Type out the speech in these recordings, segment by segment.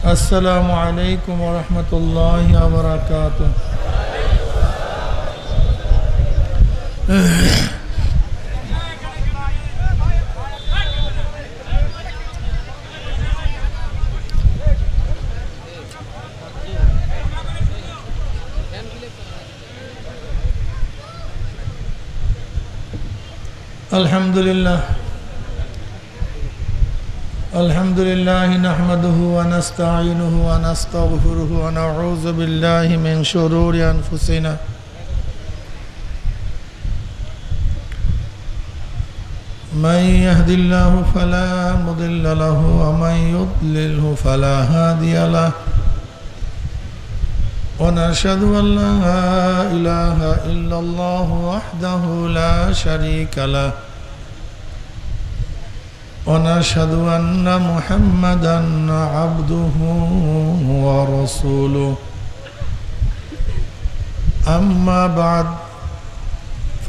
السلام عليكم ورحمة الله وبركاته. الحمد لله نحمده ونستعينه ونستغفره ونعوذ بالله من شرور أنفسنا من يهد الله فلا مضل له ومن يضلله فلا هادي له ونشهد أن لا إله إلا الله وحده لا شريك له ونشهد أن محمدا عبده ورسوله أما بعد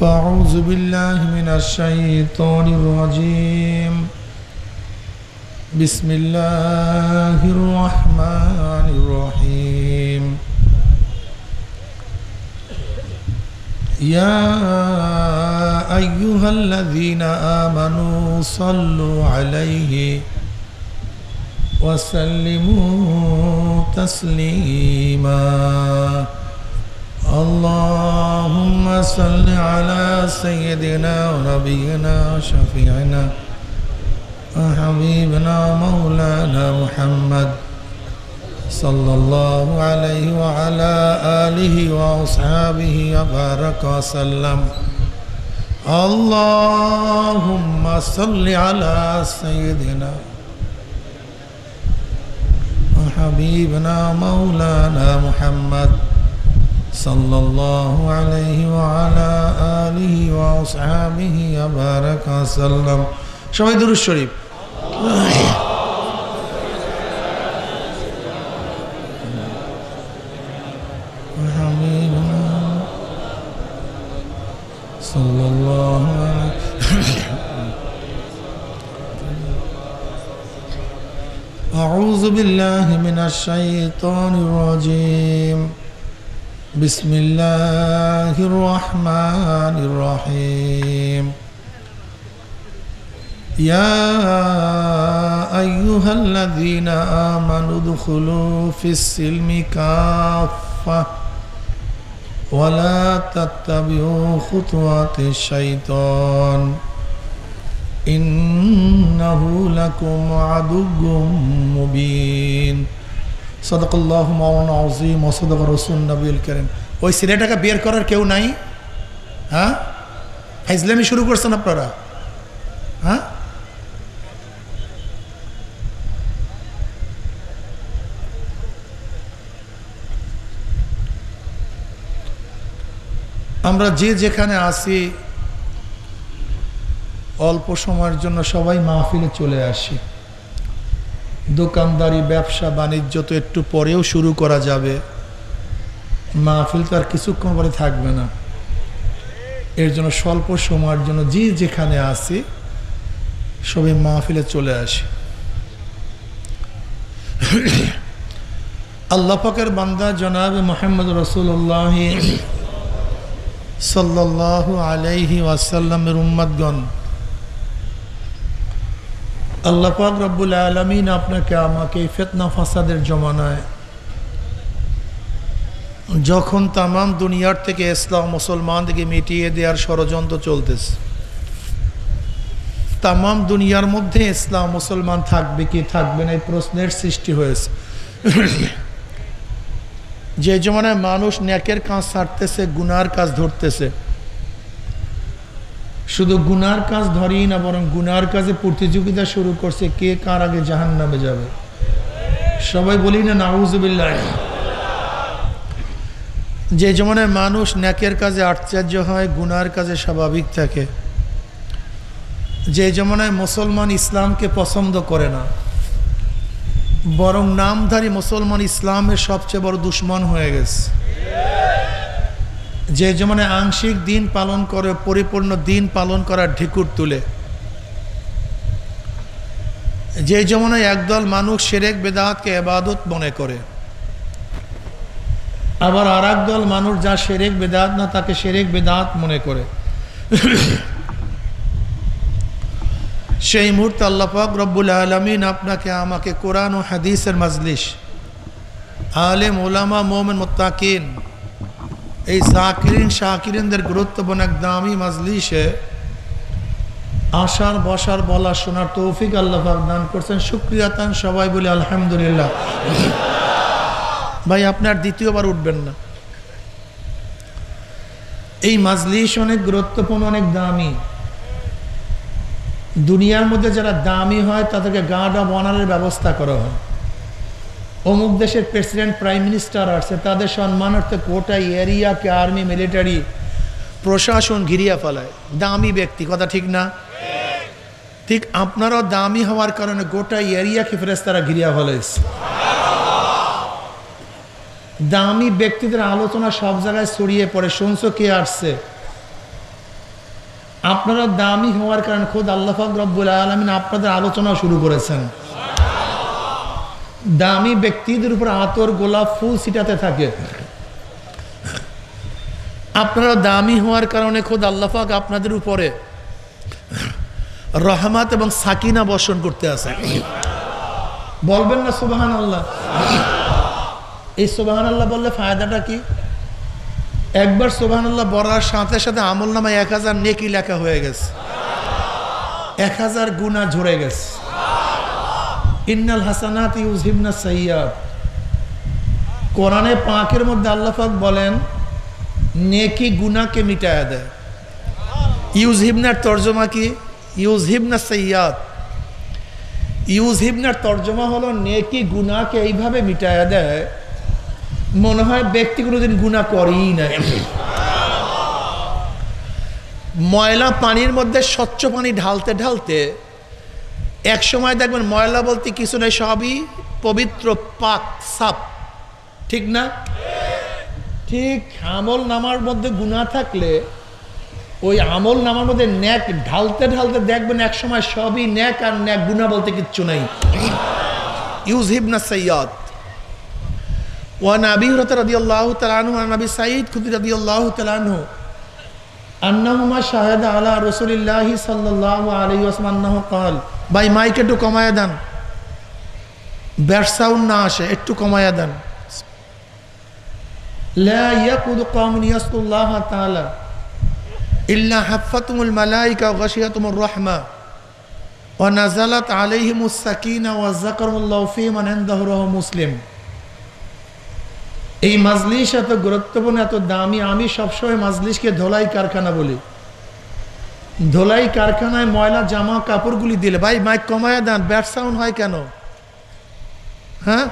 فأعوذ بالله من الشيطان الرجيم بسم الله الرحمن الرحيم يا أيها الذين آمنوا صلوا عليه وسلموا تسليما اللهم صل على سيدنا ونبينا شفيعنا وحبيبنا مولانا محمد صلى الله عليه وعلى آله وأصحابه وبارك وسلم اللهم صل على سيدنا وحبيبنا مولانا محمد صلى الله عليه وعلى آله وأصحابه وبارك وسلم شباب درود الشريف صلى الله عليه أعوذ بالله من الشيطان الرجيم بسم الله الرحمن الرحيم يا أيها الذين آمنوا ادخلوا في السلم كافة ولا تتبعوا خطوات الشيطان إنه لكم عدو مبين صدق الله مولانا العظيم وصدق رسول النبي الكريم ওই ছেলেটাকে বের করার কেউ নাই হ্যাঁ ফাইজলামি শুরু করছেন আপনারা হ্যাঁ আমরা যে যেখানে আছি অল্প সময়ের জন্য সবাই মাহফিলে চলে আসি দোকানদারি ব্যবসা বাণিজ্য তো একটু পরেও শুরু করা যাবে মাহফিল তো আর কিছুক্ষণ পরে থাকবে না এর জন্য স্বল্প সময়ের জন্য যে যেখানে আছি সবাই মাহফিলে চলে আসি আল্লাহ পাকের বান্দা জনাব মুহাম্মদ রাসূলুল্লাহ সাল্লাল্লাহু আলাইহি ওয়াসাল্লামের উম্মতগণ আল্লাহ পাক রব্বুল আলামিন আপনাকে আমাকে ফিতনা ফাসাদের জমানায় যখন তামাম দুনিয়ার থেকে ইসলাম মুসলমানদেরকে মিটিয়ে দেওয়ার ষড়যন্ত্র চলতেছে তামাম দুনিয়ার মধ্যে ইসলাম মুসলমান থাকবে কি থাকবে না এই প্রশ্নের সৃষ্টি হয়েছে যে জমানায় মানুষ নেকের কাজ ছাড়তেছে গুনার কাজ ধরতেছে শুধু গুনার কাজ ধরেই না বরং গুনার কাজে প্রতিযোগিতা শুরু করছে কে কার আগে জাহান্নামে যাবে সবাই বলি না নাউজুবিল্লাহ যে জমানায় মানুষ নেকের কাজে আশ্চর্য হয় গুনার কাজে স্বাভাবিক থাকে যে জমানায় মুসলমান ইসলামকে পছন্দ করে না বরং নামধারী মুসলমান ইসলামের সবচেয়ে বড় দুশ্মন হয়ে গেছে যে যেমন আংশিক দিন পালন করে পরিপূর্ণ দিন পালন করার ঢেকুর তুলে যে জমানায় একদল মানুষ শিরক বিদআতকে ইবাদত মনে করে, আবার আর একদল মানুষ যা শিরক বিদআত না তাকে শিরক বিদআত মনে করে। সেই মুহূর্তে আল্লাহ পাক রব্বুল আলামিন আপনাকে আমাকে কোরআন ও হাদিসের মাজলিস, আলেম ওলামা মুমিন মুত্তাকিন, এই জাকিরিন শাকিরিনদের গুরুত্বপূর্ণ এক দামি মাজলিসে আসার বসার বলা শোনার তৌফিক আল্লাহ পাক দান করছেন। শুকরিয়া তান সবাই বলি আলহামদুলিল্লাহ। ভাই আপনার দ্বিতীয়বার উঠবেন না। এই মাজলিস অনেক গুরুত্বপূর্ণ, অনেক দামি। দুনিয়ার মধ্যে যারা দামি হয় তাদেরকে গার্ড অব অনারের ব্যবস্থা করা হয়। অমুক দেশের প্রেসিডেন্ট প্রাইম মিনিস্টার আসছে, তাদের সম্মানার্থে গোটা এরিয়াকে আর্মি মিলিটারি প্রশাসন ঘিরিয়া ফেলায়। দামি ব্যক্তি, কথা ঠিক না? ঠিক আপনারাও দামি হওয়ার কারণে গোটা এরিয়াকে ফেরেশতারা ঘিরিয়া ফেলাইছে। দামি ব্যক্তিদের আলোচনা সব জায়গায় ছড়িয়ে পড়ে। শুনছো কে আসছে? আপনারা দামি হওয়ার কারণে খোদ আল্লাহ পাক রব্বুল আলামিন আপনাদের আলোচনা শুরু করেছেন। দামি ব্যক্তিদের উপর আতর গোলাপ ফুল ছিটাতে থাকে। আপনারা দামি হওয়ার কারণে খোদ আল্লাহ পাক আপনাদের উপরে রহমত এবং সাকিনা বর্ষণ করতে আসে। বলবেন না সুবহানাল্লাহ? এই সুবহানাল্লাহ বললে ফায়দাটা কি? একবার সুবহানাল্লাহ বলার সাথে সাথে আমলনামায় 1000 নেকি লেখা হয়ে গেছে, 1000 গুনাহ ঝরে গেছে। ইন্নাল হাসানাত ইউযহিবনাস সাইয়্যাত। কোরআনে পাকের মধ্যে আল্লাহ পাক বলেন নেকি গুনাহকে মিটায়া দেয়। ইউযহিবনার তরজমা কি? ইউযহিবনাস সাইয়্যাত। ইউযহিবনার তরজমা হলো নেকি গুনাহকে এইভাবে মিটায়া দেয় মনে হয় ব্যক্তি কোনোদিন গুনাহ করেই নাই। ময়লা পানির মধ্যে স্বচ্ছ পানি ঢালতে ঢালতে এক সময় দেখবেন ময়লা বলতে কিছু নেই, সবই পবিত্র পাক সাফ, ঠিক না? ঠিক আমল নামার মধ্যে গুনাহ থাকলে ওই আমল নামার মধ্যে ন্যাক ঢালতে ঢালতে দেখবেন এক সময় সবই ন্যাক আর ন্যাক, গুনাহ বলতে কিচ্ছু নাই। ইউযহিবনাস সাইয়্যাত। وعن أبي هريرة رضي الله تعالى عنه وعن أبي سعيد الخدري رضي الله تعالى عنه أنهما شهد على رسول الله صلى الله عليه وسلم أنه قال। ভাই মাইক একটু কমায়া দেন, ব্যাড সাউন্ড না আসে, একটু কমায়া দেন। لا يقعد قوم يذكرون الله تعالى إلا حفتهم الملائكة وغشيتهم الرحمة ونزلت عليهم السكينة وذكرهم الله في من عنده رواه মুসলিম। এই মাজলিস এত গুরুত্বপূর্ণ, এত দামি। আমি সবসময় মাজলিসকে ধোলাই কারখানা বলি। ধোলাই কারখানায় ময়লা জামা কাপড়গুলি দিলে, ভাই মাইক কমায়া দেন, ব্যাড সাউন্ড হয় কেন? হ্যাঁ,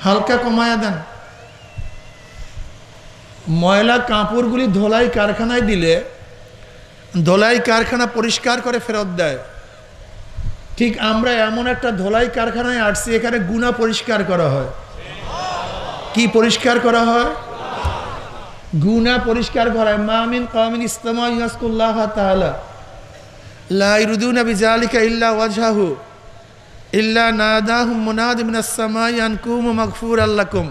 হালকা কমায়া দেন। ময়লা কাপড়গুলি ধোলাই কারখানায় দিলে ধোলাই কারখানা পরিষ্কার করে ফেরত দেয়। ঠিক আমরা এমন একটা ধোলাই কারখানায় আসছি, এখানে গুনাহ পরিষ্কার করা হয়। কি পরিষ্কার করা হয়? গুনাহ পরিষ্কার করা হয়। মা মিন কওমিন ইসতামা ইয়াজকুরুল্লাহ তাআলা লা ইরুদুনা বিযালিকা ইল্লা ওয়াজহাহু ইল্লা নাদাহুম মুনাদি মিনাস সামাই আন কুমু মাগফুরাল লাকুম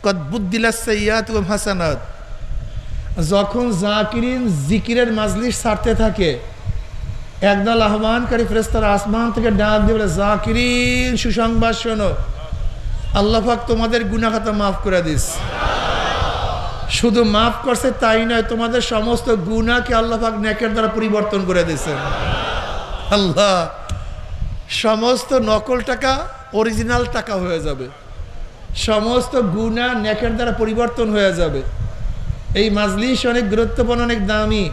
কদ বুদ্দিলাস সাইয়্যাতু হাসানাত। যখন জাকিরিন জিকিরের মাজলিস ছাড়তে থাকে, একদল আহ্বানকারী ফেরেশতারা আসমান থেকে ডাক দিয়ে বলে, জাকিরিন সুসংবাদ শোনো, আল্লাহ পাক তোমাদের গুনাহ খাতা মাফ করে দিস। শুধু মাফ করছে তাই নয়, তোমাদের সমস্ত গুনাহকে আল্লাহ পাক নেকের দ্বারা পরিবর্তন করে দিয়েছেন। আল্লাহ, সমস্ত নকল টাকা অরিজিনাল টাকা হয়ে যাবে, সমস্ত গুনাহ নেকের দ্বারা পরিবর্তন হয়ে যাবে। এই মাজলিস অনেক গুরুত্বপূর্ণ, অনেক দামি।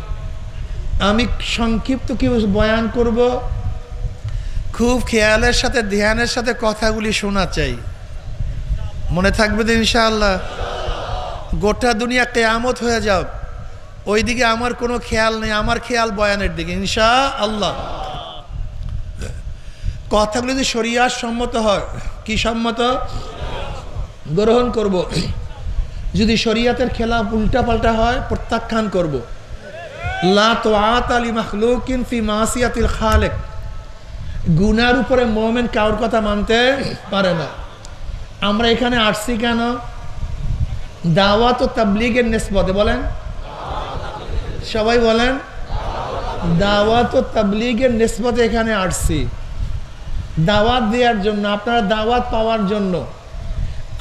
আমি সংক্ষিপ্ত কি বয়ান করব, খুব খেয়ালের সাথে ধ্যানের সাথে কথাগুলি শোনা চাই। মনে থাকবে তো ইনশাআল্লাহ? গোটা দুনিয়া কিয়ামত হয়ে যাও, ওইদিকে আমার কোনো খেয়াল নেই, আমার খেয়াল বয়ানের দিকে ইনশাআল্লাহ। কথাগুলো যদি শরিয়াত সম্মত হয়, কি সম্মত? গ্রহণ করব। যদি শরিয়াতের খেলাফ উল্টা পাল্টা হয় প্রত্যাখ্যান করব। লা তুআতা লি মাখলুকিন ফি মাসিয়াতিল খালিক। গুনার উপরে মুমিন কারোর কথা মানতে পারে না। আমরা এখানে আসছি কেন? দাওয়াত ও তাবলীগের নিসবতে, বলেন সবাই বলেন, দাওয়াত ও তাবলীগের নিসবতে এখানে আসছি, দাওয়াত দেওয়ার জন্য, আপনারা দাওয়াত পাওয়ার জন্য।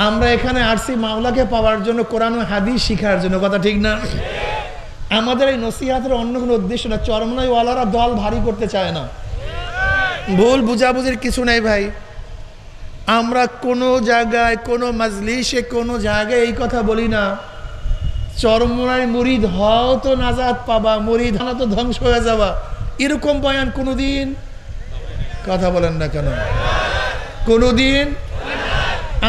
আমরা এখানে আসছি মাওলাকে পাওয়ার জন্য, কোরআন ও হাদিস শিখার জন্য, কথা ঠিক না? আমাদের এই নসিহাতের অন্য কোনো উদ্দেশ্য না। চরমনাই ওয়ালারা দল ভারী করতে চায় না, ভুল বুঝাবুঝির কিছু নেই ভাই। আমরা কোনো জায়গায়, কোনো মাজলিসে, কোনো জায়গায় এই কথা বলি না চরমনাই মুরিদ হও তো নাজাত পাবা, মুরিদ হও তো ধ্বংস হয়ে যাবা, এরকম বয়ান কোনোদিন, কথা বলেন না কেন, কোনোদিন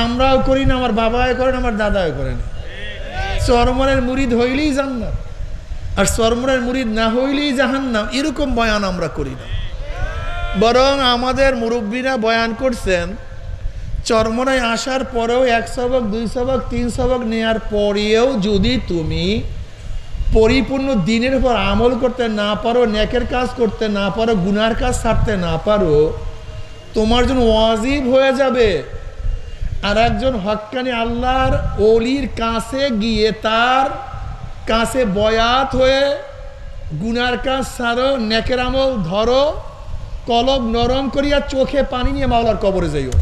আমরাও করি না, আমার বাবাও করেন, আমার দাদাও করেন। চরমনাইয়ের মুরিদ হইলেই জান্নাত, আর চরমনাইয়ের মুরিদ না হইলেই জাহান্নাম, এরকম বয়ান আমরা করি না। বরং আমাদের মুরব্বীরা বয়ান করছেন চরমনায় আসার পরেও 1 সবক 2 সবক 3 সবক নেওয়ার পরেও যদি তুমি পরিপূর্ণ দিনের উপর আমল করতে না পারো, নেকের কাজ করতে না পারো, গুনার কাজ ছাড়তে না পারো, তোমার জন্য ওয়াজিব হয়ে যাবে আর একজন হক্কানি আল্লাহর ওলির কাছে গিয়ে তার কাছে বয়াত হয়ে গুনার কাজ ছাড়ো, নেকের আমল ধরো, কলব নরম করিয়া চোখে পানি নিয়ে মাওলার কবরে যাইও।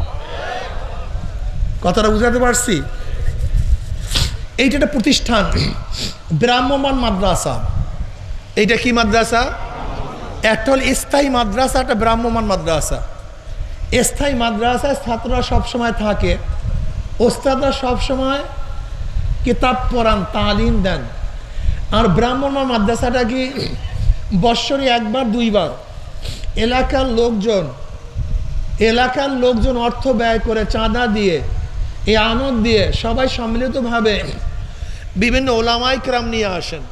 কথাটা বুঝাতে পারছি? এইটা একটা প্রতিষ্ঠান, ব্রাহ্মমান মাদ্রাসা। এইটা কি মাদ্রাসা? একটা হল স্থায়ী মাদ্রাসা, একটা ব্রাহ্মমান মাদ্রাসা। স্থায়ী মাদ্রাসায় ছাত্ররা সবসময় থাকে, ওস্তাদরা সবসময় কিতাব পড়ান, তালিম দেন। আর ব্রাহ্মমান মাদ্রাসাটা কি বৎসরে 1 বার 2 বার এলাকার লোকজন অর্থ ব্যয় করে, চাঁদা দিয়ে, এই আনন্দ দিয়ে সবাই সম্মিলিতভাবে বিভিন্ন ওলামায়ে কেরাম নিয়ে আসেন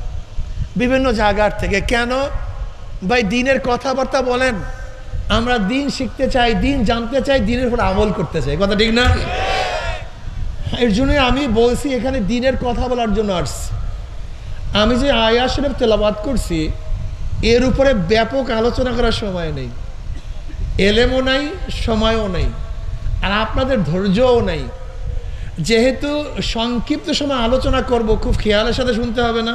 বিভিন্ন জায়গার থেকে। কেন ভাই? দিনের কথাবার্তা বলেন, আমরা দিন শিখতে চাই, দিন জানতে চাই, দিনের উপর আমল করতে চাই, কথা ঠিক না? এর জন্যই আমি বলছি এখানে দিনের কথা বলার জন্য আসছি। আমি যে আয়াত শরীফ তেলাওয়াত করছি এর উপরে ব্যাপক আলোচনা করার সময় নেই, এলেমও নাই, সময়ও নেই, আর আপনাদের ধৈর্যও নেই। যেহেতু সংক্ষিপ্ত সময় আলোচনা করব, খুব খেয়ালের সাথে শুনতে হবে না।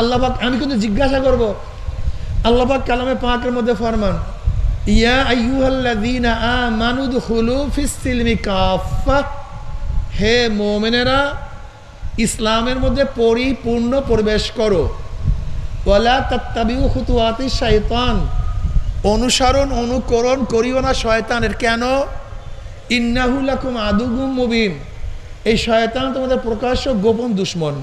আল্লাহ পাক, আমি কিন্তু জিজ্ঞাসা করব, আল্লাহ পাক কালামে পাকের মধ্যে ফরমান, ইয়া আইয়ুহাল্লাযীনা আমানু দুখুলু ফিস সিলমি কাফা, হে মুমিনেরা ইসলামের মধ্যে পরিপূর্ণ প্রবেশ করো। ওয়ালা তাত্তাবিউ খুতুওয়াতিশ শাইতান, অনুসরণ অনুকরণ করিও না শয়তানের। কেন? ইন্নাহু লাকুম আদুউম মুবিন, এই শয়তান তোমাদের প্রকাশ্য গোপন দুশমন।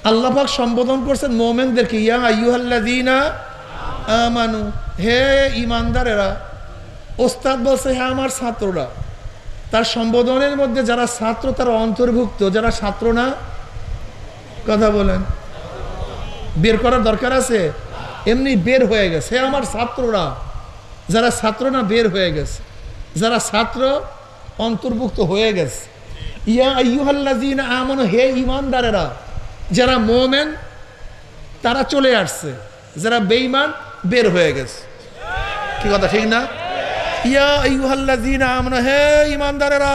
আল্লাহ পাক সম্বোধন করছেন মুমিনদেরকে, ইয়া আইয়ুহাল্লাযীনা আমানু, হে ঈমানদারেরা। ওস্তাদ বলছে হে আমার ছাত্ররা। তার সম্বোধনের মধ্যে যারা ছাত্র তারা অন্তর্ভুক্ত, যারা ছাত্র না, কথা বলেন, বের করার দরকার আছে? এমনি বের হয়ে গেছে, হে আমার ছাত্ররা। যারা ছাত্র না বের হয়ে গেছে, যারা ছাত্র অন্তর্ভুক্ত হয়ে গেছে। ইয়া আইয়ুহাল্লাযীনা আমানু, হে ঈমানদারেরা। যারা মুমিন তারা চলে আসছে, যারা বেঈমান বের হয়ে গেছে। কি কথা ঠিক না? ইয়া আইয়ুহাল্লাযীনা আমানু, হে ঈমানদারেরা।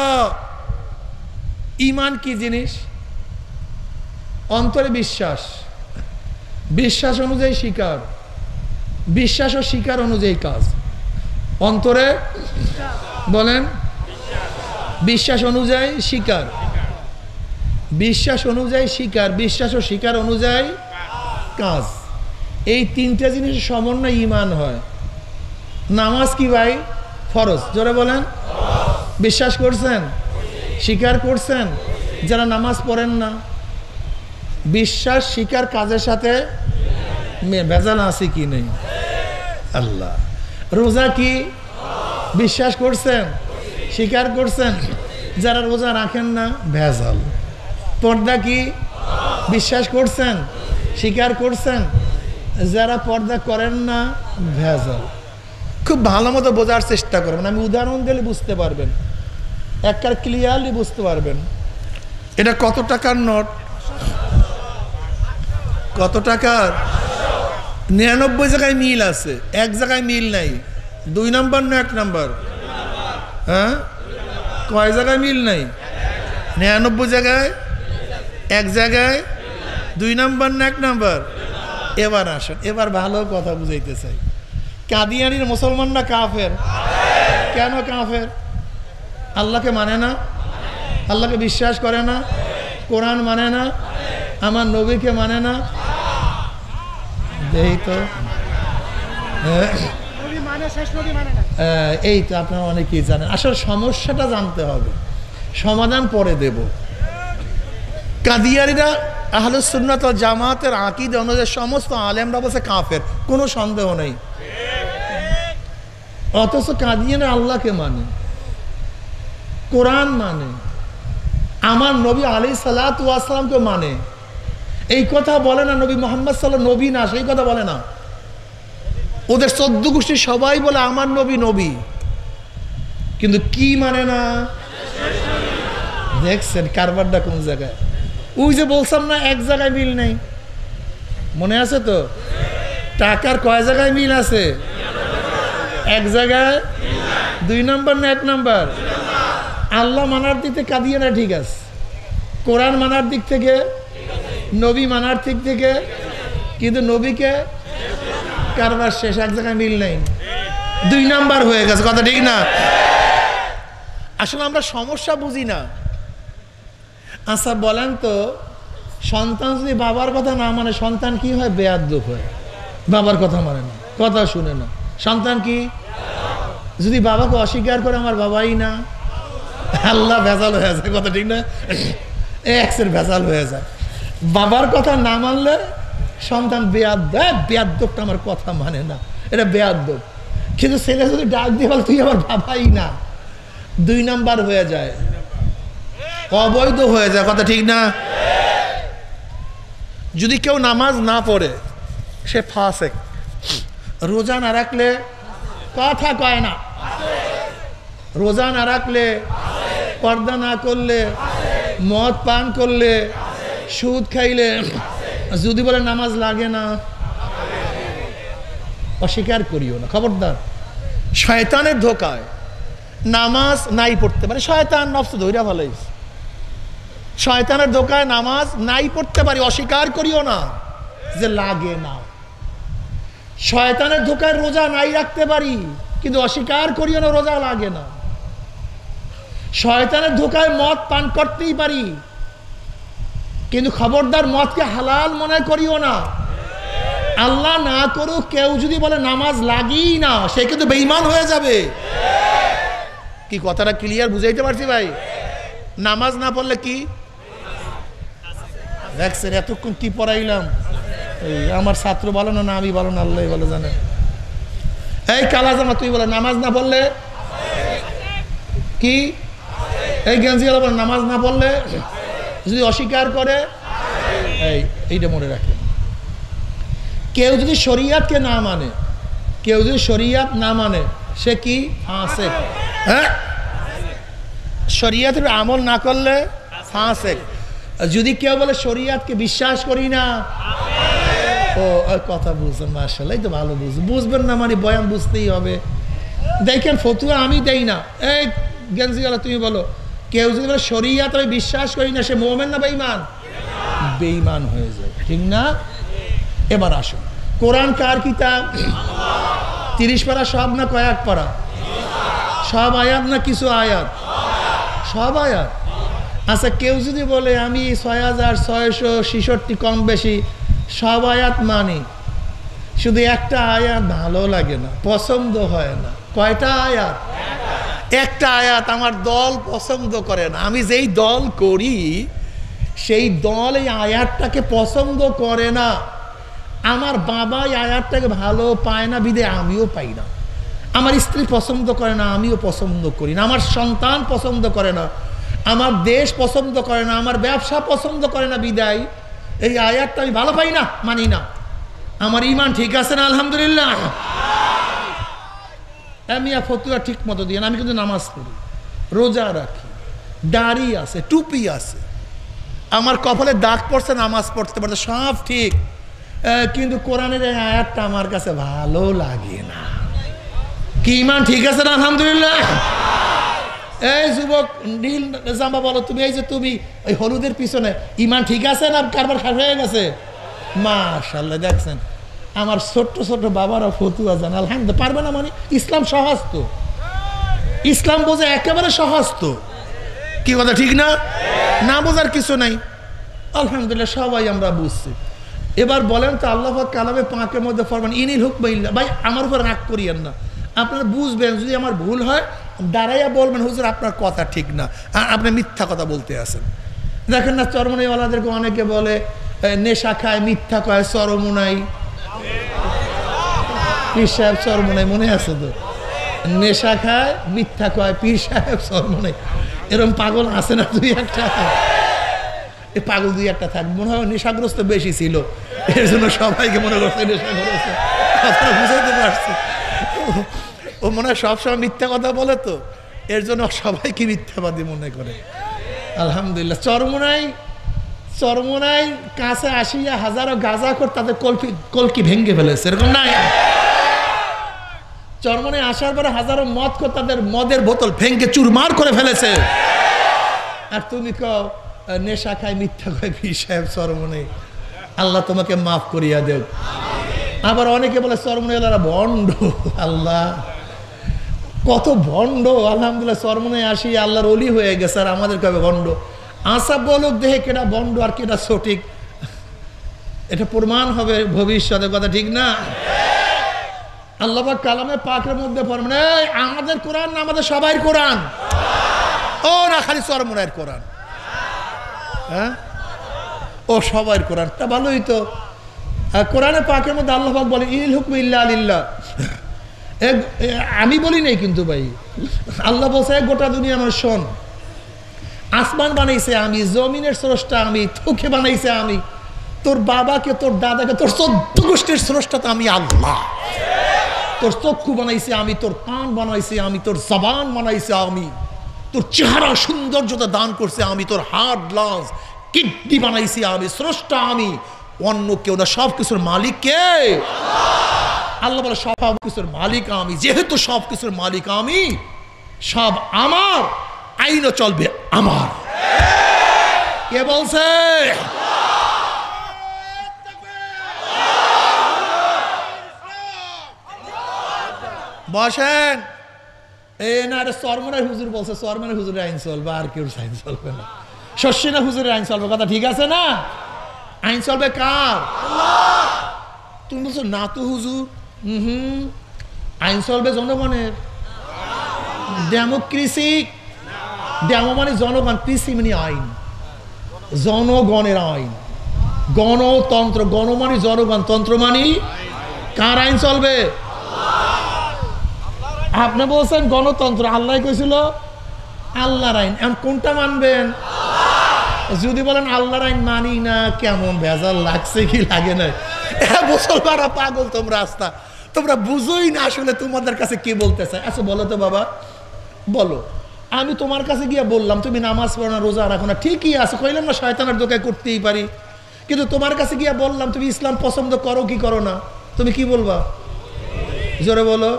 ঈমান কি জিনিস? অন্তরে বিশ্বাস, বিশ্বাস অনুযায়ী স্বীকার, বিশ্বাস ও স্বীকার অনুযায়ী কাজ। অন্তরে বলেন, বিশ্বাস অনুযায়ী স্বীকার, বিশ্বাস অনুযায়ী স্বীকার, বিশ্বাস ও স্বীকার অনুযায়ী কাজ। এই 3টে জিনিস সমন্বয় ঈমান হয়। নামাজ কি ভাই? ফরজ। জোরে বলেন। বিশ্বাস করছেন? স্বীকার করছেন? যারা নামাজ পড়েন না, বিশ্বাস স্বীকার কাজের সাথে ভেজাল আছে কি নেই? আল্লাহ। রোজা কি? বিশ্বাস করছেন, স্বীকার করছেন। যারা রোজা রাখেন না, ভেজাল। পর্দা কি? বিশ্বাস করছেন, স্বীকার করছেন। যারা পর্দা করেন না, ভেজাল। খুব ভালো মতো বোঝার চেষ্টা করবেন, আমি উদাহরণ দিলে বুঝতে পারবেন, একবার ক্লিয়ারলি বুঝতে পারবেন। এটা কত টাকার নোট? কত টাকার? 99 জায়গায় মিল আছে, এক জায়গায় মিল নাই। 2 নাম্বার না 1 নাম্বার? হ্যাঁ, কয় জায়গায় মিল নাই? 99 জায়গায়, 1 জায়গায়। 2 নাম্বার না 1 নাম্বার? এবার আসেন, এবার ভালো কথা বুঝাইতে চাই। কাদিয়ানির মুসলমান না কাফের? কেন কাফের? আল্লাহকে মানে না, আল্লাহকে বিশ্বাস করে না, কোরআন মানে না, আমার নবীকে মানে না। এই তো এই তো আপনারা অনেকেই জানেন। আসলে সমস্যাটা জানতে হবে, সমাধান পরে দেব। কাদিয়ানীরা আহলুস সুন্নাত ওয়াল জামাতের আকীদা অনুযায়ী সমস্ত আলেমরা বলছে কাফের, কোনো সন্দেহ নেই। অথচ কাদিয়ানীরা আল্লাহকে মানে, কোরআন মানে, আমার নবী আলাইহিস সালাতু ওয়াস সালামকে মানে। এই কথা বলে না নবী মুহাম্মদ সাল্লাল্লাহু নবী না, সেই কথা বলে না। ওদের 14 গোষ্ঠী সবাই বলে আমার নবী নবী, কিন্তু কি মানে না? দেখছেন কারবারটা কোন জায়গায়? ওই যে বললাম না, 1 জায়গায় মিল নেই, মনে আছে তো? টাকার কয় জায়গায় মিল আছে? 1 জায়গায়। 2 নাম্বার না 1 নাম্বার? আল্লাহ মানার দিক থেকে কাদিয়ানা ঠিক আছে, কোরআন মানার দিক থেকে, নবী মানার দিক থেকে, কিন্তু নবীকে কারবার শেষ, 1 জায়গায় মিল নেই, 2 নাম্বার হয়ে গেছে। কথা ঠিক না? আসলে আমরা সমস্যা বুঝি না। আচ্ছা বলেন তো, সন্তান যদি বাবার কথা না মানে সন্তান কি হয়? বেয়াদ্দপ হয়, বাবার কথা মানে না, কথা শুনে না। সন্তান কি? যদি বাবাকে অস্বীকার করে আমার বাবাই না, আল্লাহ ভেজাল হয়ে যায়। কথা ঠিক না? এক্সের ভেজাল হয়ে যায়। বাবার কথা না মানলে সন্তান বেয়াদ্দপ, বেয়াদ্দপটা আমার কথা মানে না, এটা বেয়াদ্দপ। কিন্তু ছেলে যদি ডাক দিয়ে বলে তুই আমার বাবাই না, 2 নাম্বার হয়ে যায়, অবৈধ হয়ে যায়। কথা ঠিক না? যদি কেউ নামাজ না পড়ে সে ফাসেক, রোজা না রাখলে, কথা কয় না, রোজা না রাখলে, পর্দা না করলে, মদ পান করলে, সুদ খাইলে, যদি বলে নামাজ লাগে না, অস্বীকার করিও না। খবরদার, শয়তানের ধোকায় নামাজ নাই পড়তে পারে, শয়তান নফস ধইরা ভালাইছে, শয়তানের ধোকায় নামাজ নাই পড়তে পারি, অস্বীকার করিও না যে লাগে না। শয়তানের ধোকায় রোজা নাই রাখতে পারি, কিন্তু অস্বীকার করিও না রোজা লাগে না। শয়তানের ধোকায় মদ পান করতেই পারি, কিন্তু খবরদার মদকে হালাল মনে করিও না। আল্লাহ না করুক, কেউ যদি বলে নামাজ লাগেই না, সে কিন্তু বেঈমান হয়ে যাবে। কি কথাটা ক্লিয়ার বুঝাইতে পারছি ভাই? নামাজ না পড়লে কি দেখছেন? এতক্ষণ কি পড়াইলাম, এই আমার ছাত্র বলো না, আমি বলো না, আল্লাহ বলে জানে। এই কালাজামা তুই বলে নামাজ না পড়লে কি? এই গেঞ্জি বলে নামাজ না পড়লে, যদি অস্বীকার করে, এইটা মনে রাখেন। কেউ যদি শরিয়াতকে না মানে, কেউ যদি শরিয়াত না মানে, সে কি? ফাসেক। হ্যাঁ, শরিয়াতের আমল না করলে ফাসেক। যদি কেউ বলে শরিয়াতকে বিশ্বাস করি না, ও কথা বুঝছেন, মাশাআল্লাহ, এই তো ভালো বুঝবেন না মানে বয়ান বুঝতেই হবে। দেখেন ফতুয়া আমি দেই না, এই গেঞ্জি গেলা তুমি বলো, কেউ যদি বলে শরিয়াত আমি বিশ্বাস করি না, সে মুমিন না বেঈমান? বেঈমান হয়ে যায়, ঠিক না? এবার আসুন, কোরআন কার কিতাব? 30 পারা সব না কয়েক পারা? সব আয়াত না কিছু আয়াত? সব আয়াত। আচ্ছা কেউ যদি বলে আমি 6666 কম বেশি সব আয়াত মানি, শুধু একটা আয়াত ভালো লাগে না, পছন্দ হয় না, কয়টা আয়াত? একটা আয়াত আমার দল পছন্দ করে না, আমি যেই দল করি সেই দল এই আয়াতটাকে পছন্দ করে না, আমার বাবা এই আয়াতটাকে ভালো পায় না বিদে আমিও পাই না, আমার স্ত্রী পছন্দ করে না আমিও পছন্দ করি না, আমার সন্তান পছন্দ করে না, আমার দেশ পছন্দ করে না, আমার ব্যবসা পছন্দ করে না বিদায় এই আয়াতটা আমি ভালো পাই না, মানি না। আমার ঈমান ঠিক আছে না? আলহামদুলিল্লাহ। আমি ফতুয়া ঠিক মতো দিয়ে না, আমি কিন্তু নামাজ পড়ি, রোজা রাখি, দাড়ি আছে, টুপি আছে, আমার কপালে দাগ পড়ছে, নামাজ পড়তে পারছে, সব ঠিক, কিন্তু কোরআনের এই আয়াতটা আমার কাছে ভালো লাগে না। কি ইমান ঠিক আছে না? আলহামদুলিল্লাহ। এই যুবক নীল জামা বলো, তুমি এই যে তুমি ওই হলুদের পিছনে ইমান ঠিক আছে না কারবার খাস হয়ে গেছে? মাশাআল্লাহ, দেখছেন আমার ছোট্ট ছোট্ট বাবারা ফতুয়া জান। আলহামদুলিল্লাহ। পারবে না মানে? ইসলাম সহজ তো, ইসলাম বোঝা একেবারে সহজ তো। কি কথা ঠিক না? না বোঝার কিছু নাই। আলহামদুলিল্লাহ সবাই আমরা বুঝছি। এবার বলেন তো আল্লাহ পাক কালামে পাকের মধ্যে ফরমান ইনিল হুকমা ইল্লাহ। ভাই আমার উপর রাগ করিয়েন না, আপনারা বুঝবেন। যদি আমার ভুল হয় দাঁড়াইয়া বলবেন হুজুর আপনার কথা ঠিক না, আপনি মিথ্যা কথা বলতে আছেন। দেখেন না চরমনাইওয়ালাদেরকে অনেকে বলে নেশা খায়, মিথ্যা কয়, চরমনাই। পীর সাহেব চরমনাই, মনে আছে তো? নেশা খায়, মিথ্যা কয়, পীর সাহেব চরমনাই। এরকম পাগল আছে না দুই একটা? এই পাগল দুই একটা থাক, মনে হয় নেশাগ্রস্ত বেশি ছিল, এর জন্য সবাইকে মনে করছে নেশাগ্রস্ত। আপনারা বুঝাইতে পারছি? ও মনে হয় সবসময় মিথ্যা কথা বলে, তো এর জন্য সবাইকে মিথ্যাবাদী মনে করে। আলহামদুলিল্লাহ। চরমনাই কাছে আসিয়া হাজারো গাঁজা কর তাদের কলকি ভেঙ্গে ফেলেছে, এরকম নাই? চরমনাই আসার পরে হাজারো মদ কর তাদের মদের বোতল ভেঙ্গে চুরমার করে ফেলেছে। আর তুমি কও নেশা খায়, মিথ্যা খায় পীর সাহেব চরমনাই। আল্লাহ তোমাকে মাফ করিয়া দেব। আবার অনেকে বলে চরমনাইওয়ালারা ভণ্ড। আল্লাহ কত ভণ্ড! আলহামদুলিল্লাহ চরমনাই আসি আল্লাহর ওলি হয়ে গেছে, আর আমাদের কবে ভণ্ড? আশা বলুক দেখে কেটা ভণ্ড আর কেটা সঠিক, এটা প্রমাণ হবে ভবিষ্যতে। কথা ঠিক না? আল্লাহ পাক কালামে পাকের মধ্যে ফরমান আমাদের কোরআন না আমাদের সবাই কোরআন? ও না, খালি চরমনাইয়ের কোরআন? হ্যাঁ, ও সবাই কোরআন। তা ভালোই তো। কোরআনে পাকের মধ্যে আল্লাহ পাক বলে ইল হুকমু ইল্লা লিল্লাহ। আমি বলি নাই কিন্তু ভাই, আল্লাহ বলছে গোটা দুনিয়া আমার শোন, আসমান বানাইছে আমি, জমিনের স্রষ্টা আমি, তোকে বানাইছে আমি, তোর বাবাকে, তোর দাদাকে, তোর 14 গোষ্ঠীর স্রষ্টা তো আমি আল্লাহ। তোর চক্ষু বানাইছে আমি, তোর কান বানাইছে আমি, তোর জবান বানাইছে আমি, তোর চেহারা সৌন্দর্যতা দান করছে আমি, তোর হার্ট লাংস কিডনি বানাইছি আমি, স্রষ্টা আমি, অন্য কেউ না। সব কিছুর মালিক কে? আল্লাহ বলে সব কিছুর মালিক আমি। যেহেতু সব কিছুর মালিক আমি, সব আমার, আইনও চলবে আমার। কে বলছে? বসেন। না, এটা চরমনাই হুজুর বলছে, চরমনাই হুজুরের আইন চলবে, আর কেউ আইন চলবে না। শস্যিনা হুজুরের আইন চলবে। কথা ঠিক আছে না? আইন চলবে কার? তুমি বলছো না তো হুজুর। আইন চলবে জনগণের। ডেমোক্রেসি, ডেমো মানে জনগণ, কৃষি মানে আইন, জনগণের আইন। গণতন্ত্র, গণ মানে জনগণ, তন্ত্র মানে কার আইন চলবে? আপনি বলছেন গণতন্ত্র, আল্লাহ কইছিল আল্লাহর আইন। এখন কোনটা মানবেন? যদি বলেন আল্লাহর আইন মানি না, কেমন ভেজাল লাগছে কি লাগে না? মুসলমানরা পাগল তোমরা, আস্থা তোমরা বুঝোই না আসলে তোমাদের কাছে কি বলতে চাই। আচ্ছা বলো তো বাবা, বলো, আমি তোমার কাছে গিয়ে বললাম তুমি নামাজ পড়ো না, রোজা রাখো না, ঠিকই আছে, কইলাম না শয়তানের দোকায় করতেই পারি, কিন্তু তোমার কাছে গিয়ে বললাম তুমি ইসলাম পছন্দ করো কি করো না, তুমি কি বলবা? জোরে বলো।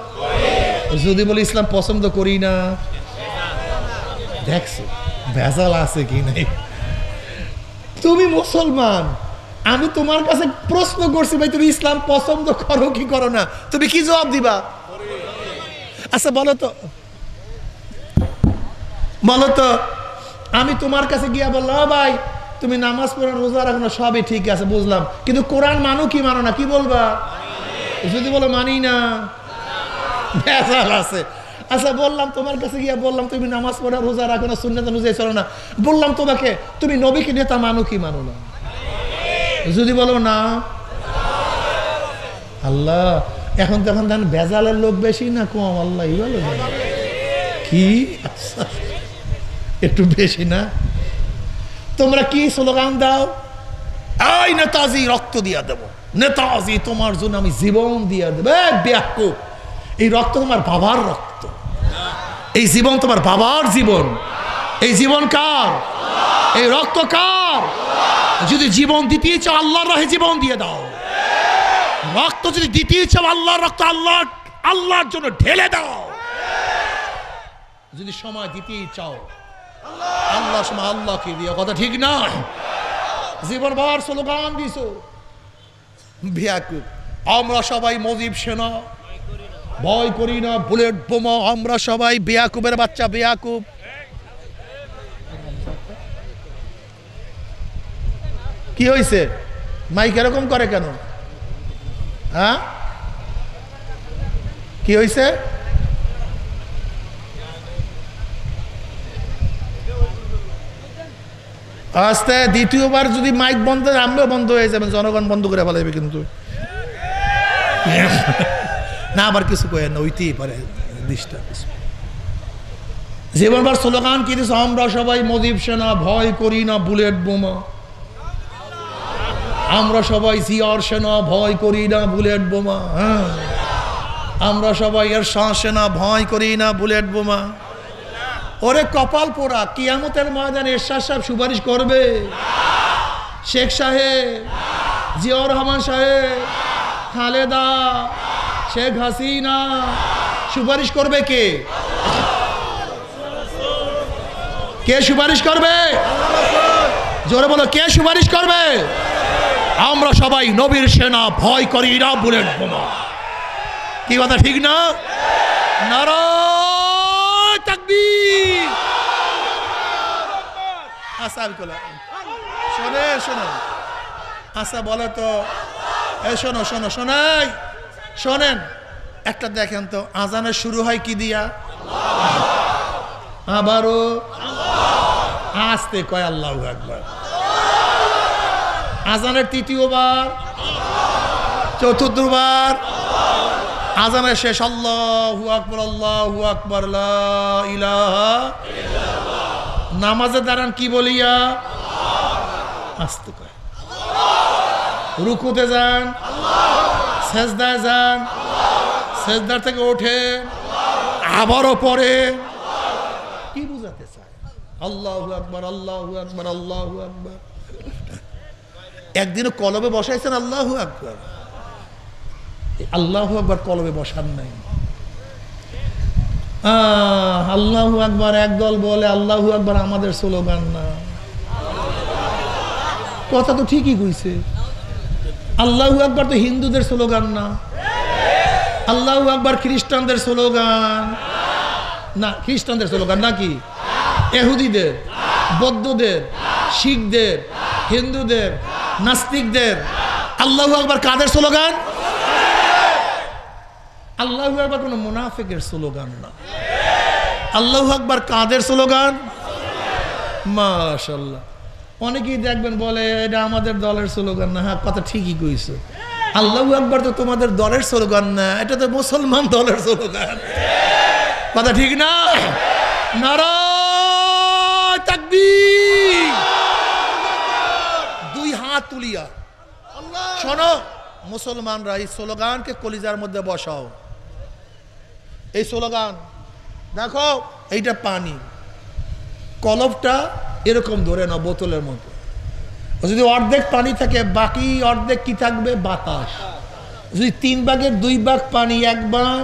যদি বলি ইসলাম পছন্দ করি না, দেখছো ভেজাল আছে কি নাই? তুমি মুসলমান, আমি তোমার কাছে প্রশ্ন করছি ভাই তুমি ইসলাম পছন্দ করো কি করো না, তুমি কি জবাব দিবা? আচ্ছা বলো তো, বলো তো, আমি তোমার কাছে গিয়া বললাম ভাই তুমি নামাজ পড়ো রোজা রাখো না, সবই ঠিক আছে বুঝলাম, কিন্তু কোরআন মানো কি মানো না, কি বলবা? যদি বলো মানি না, ভেজাল আছে। আচ্ছা বললাম তোমার কাছে গিয়া বললাম তুমি নামাজ পড়ো রোজা রাখো না, সুন্নাত অনুযায়ী চলো না, বললাম তোমাকে তুমি নবীকে নেতা মানো কি মানো না, যদি বলো না, আল্লাহ এখন তখন দেন ভেজালের লোক বেশি না কম? আল্লাহ বলো কি আচ্ছা একটু বেশি না? তোমরা কি স্লোগান দাও? এই নেতাজি রক্ত দিয়া দেব, নেতাজি তোমার জন্য আমি জীবন দিয়া দেব। ব্যাকুব, এই রক্ত তোমার বাবার রক্ত, এই জীবন তোমার বাবার জীবন, এই জীবন কার? এই রক্ত কার? যদি জীবন দিতে চাও আল্লাহর রাহে জীবন দিয়ে দাও, রক্ত যদি দিতে চাও আল্লাহর রক্ত, আল্লাহর জন্য ঢেলে দাও। যদি সময় দিতেই চাও আল্লাহ সময় আল্লাহকে দিও, কথা ঠিক না? জীবনভর স্লোগান দিছো বেয়াকুব, আমরা সবাই মুজিব সেনা, ভয় করি না বুলেট বোমা, আমরা সবাই বেয়াকুবের বাচ্চা বেয়াকুব। কি হয়েছে? মাইক এরকম করে কেন? হ্যাঁ কি হয়েছে? আস্তে দ্বিতীয়বার যদি মাইক বন্ধ হয় আমরাও বন্ধ হয়ে যাবেন, জনগণ বন্ধ করে ফেলাইবে কিন্তু না, আবার কিছু কয়েন না, ওইতেই পারে জীবনবার স্লোগান কি দিস, আমরা সবাই মুজিব সেনা, ভয় করি না বুলেট বোমা, আমরা সবাই জিয়ার সেনা, ভয় করি না বুলেট বোমা, হ্যাঁ আমরা সবাই এরশাদ সেনা, ভয় করি না বুলেট বোমা। ওরে কপাল পোড়া, কিয়ামতের ময়দানে এরশাদ সাহেব সুপারিশ করবে? শেখ সাহেব, জিয়াউর রহমান সাহেব, খালেদা, শেখ হাসিনা সুপারিশ করবে? কে কে সুপারিশ করবে? জোরে বলো, কে সুপারিশ করবে? আমরা সবাই নবীর সেনা, ভয় করি না বুলেট বোমা। কি কথা ঠিক না? নারায়ে তাকবীর। আচ্ছা শোনে শোনো, আচ্ছা বলো তো, এই শোনো শোনো শোনাই, শোনেন একটা দেখেন তো, আজানের শুরু হয় কি দিয়া? আবারও আস্তে কয় আল্লাহু আকবার। আজানের তৃতীয়বার, চতুর্থবার, আজানের শেষ আল্লাহু আকবার, আল্লাহু আকবার, লা ইলাহা ইল্লাল্লাহ। নামাজে দাঁড়ান কি বলিয়া? আস্তে কয়। রুকুতে যান, সেজদায় যান, সেজদার থেকে ওঠে আবারও পড়ে। কি বুঝাতে চায়? আল্লাহু আকবার, আল্লাহু আকবার, আল্লাহু আকবার। একদিনও কলবে বসাইছেন আল্লাহু আকবার? আল্লাহু আকবার কলবে বসান নাই। আল্লাহু আকবার একদল বলে, আল্লাহু আকবার আমাদের স্লোগান না। কথা তো ঠিকই কইছে, আল্লাহু আকবার তো হিন্দুদের স্লোগান না। আল্লাহু আকবার খ্রিস্টানদের স্লোগান না, খ্রিস্টানদের স্লোগান নাকি? ইহুদিদের, বৌদ্ধদের, শিখদের, হিন্দুদের, নাস্তিকদের। আল্লাহু আকবার কাদের স্লোগান? আল্লাহু আকবার কোনো মুনাফিকের স্লোগান না। আল্লাহু আকবার কাদের স্লোগান? মাশাআল্লাহ। অনেকেই দেখবেন বলে এটা আমাদের দলের স্লোগান না। হ্যাঁ কথা ঠিকই কইছো, আল্লাহু আকবার তো তোমাদের দলের স্লোগান না, এটা তো মুসলমান দলের স্লোগান। কথা ঠিক না? নারায়ে তাকবীর। দুই হাত তুলিয়া শোনো মুসলমানরা, এই স্লোগানকে কলিজার মধ্যে বসাও। এই স্লোগান দেখো, এইটা পানি, কলবটা এরকম ধরে না বোতলের মতো। যদি অর্ধেক পানি থাকে বাকি অর্ধেক কি থাকবে? বাতাস। যদি 3 ভাগের 2 ভাগ পানি, 1 ভাগ,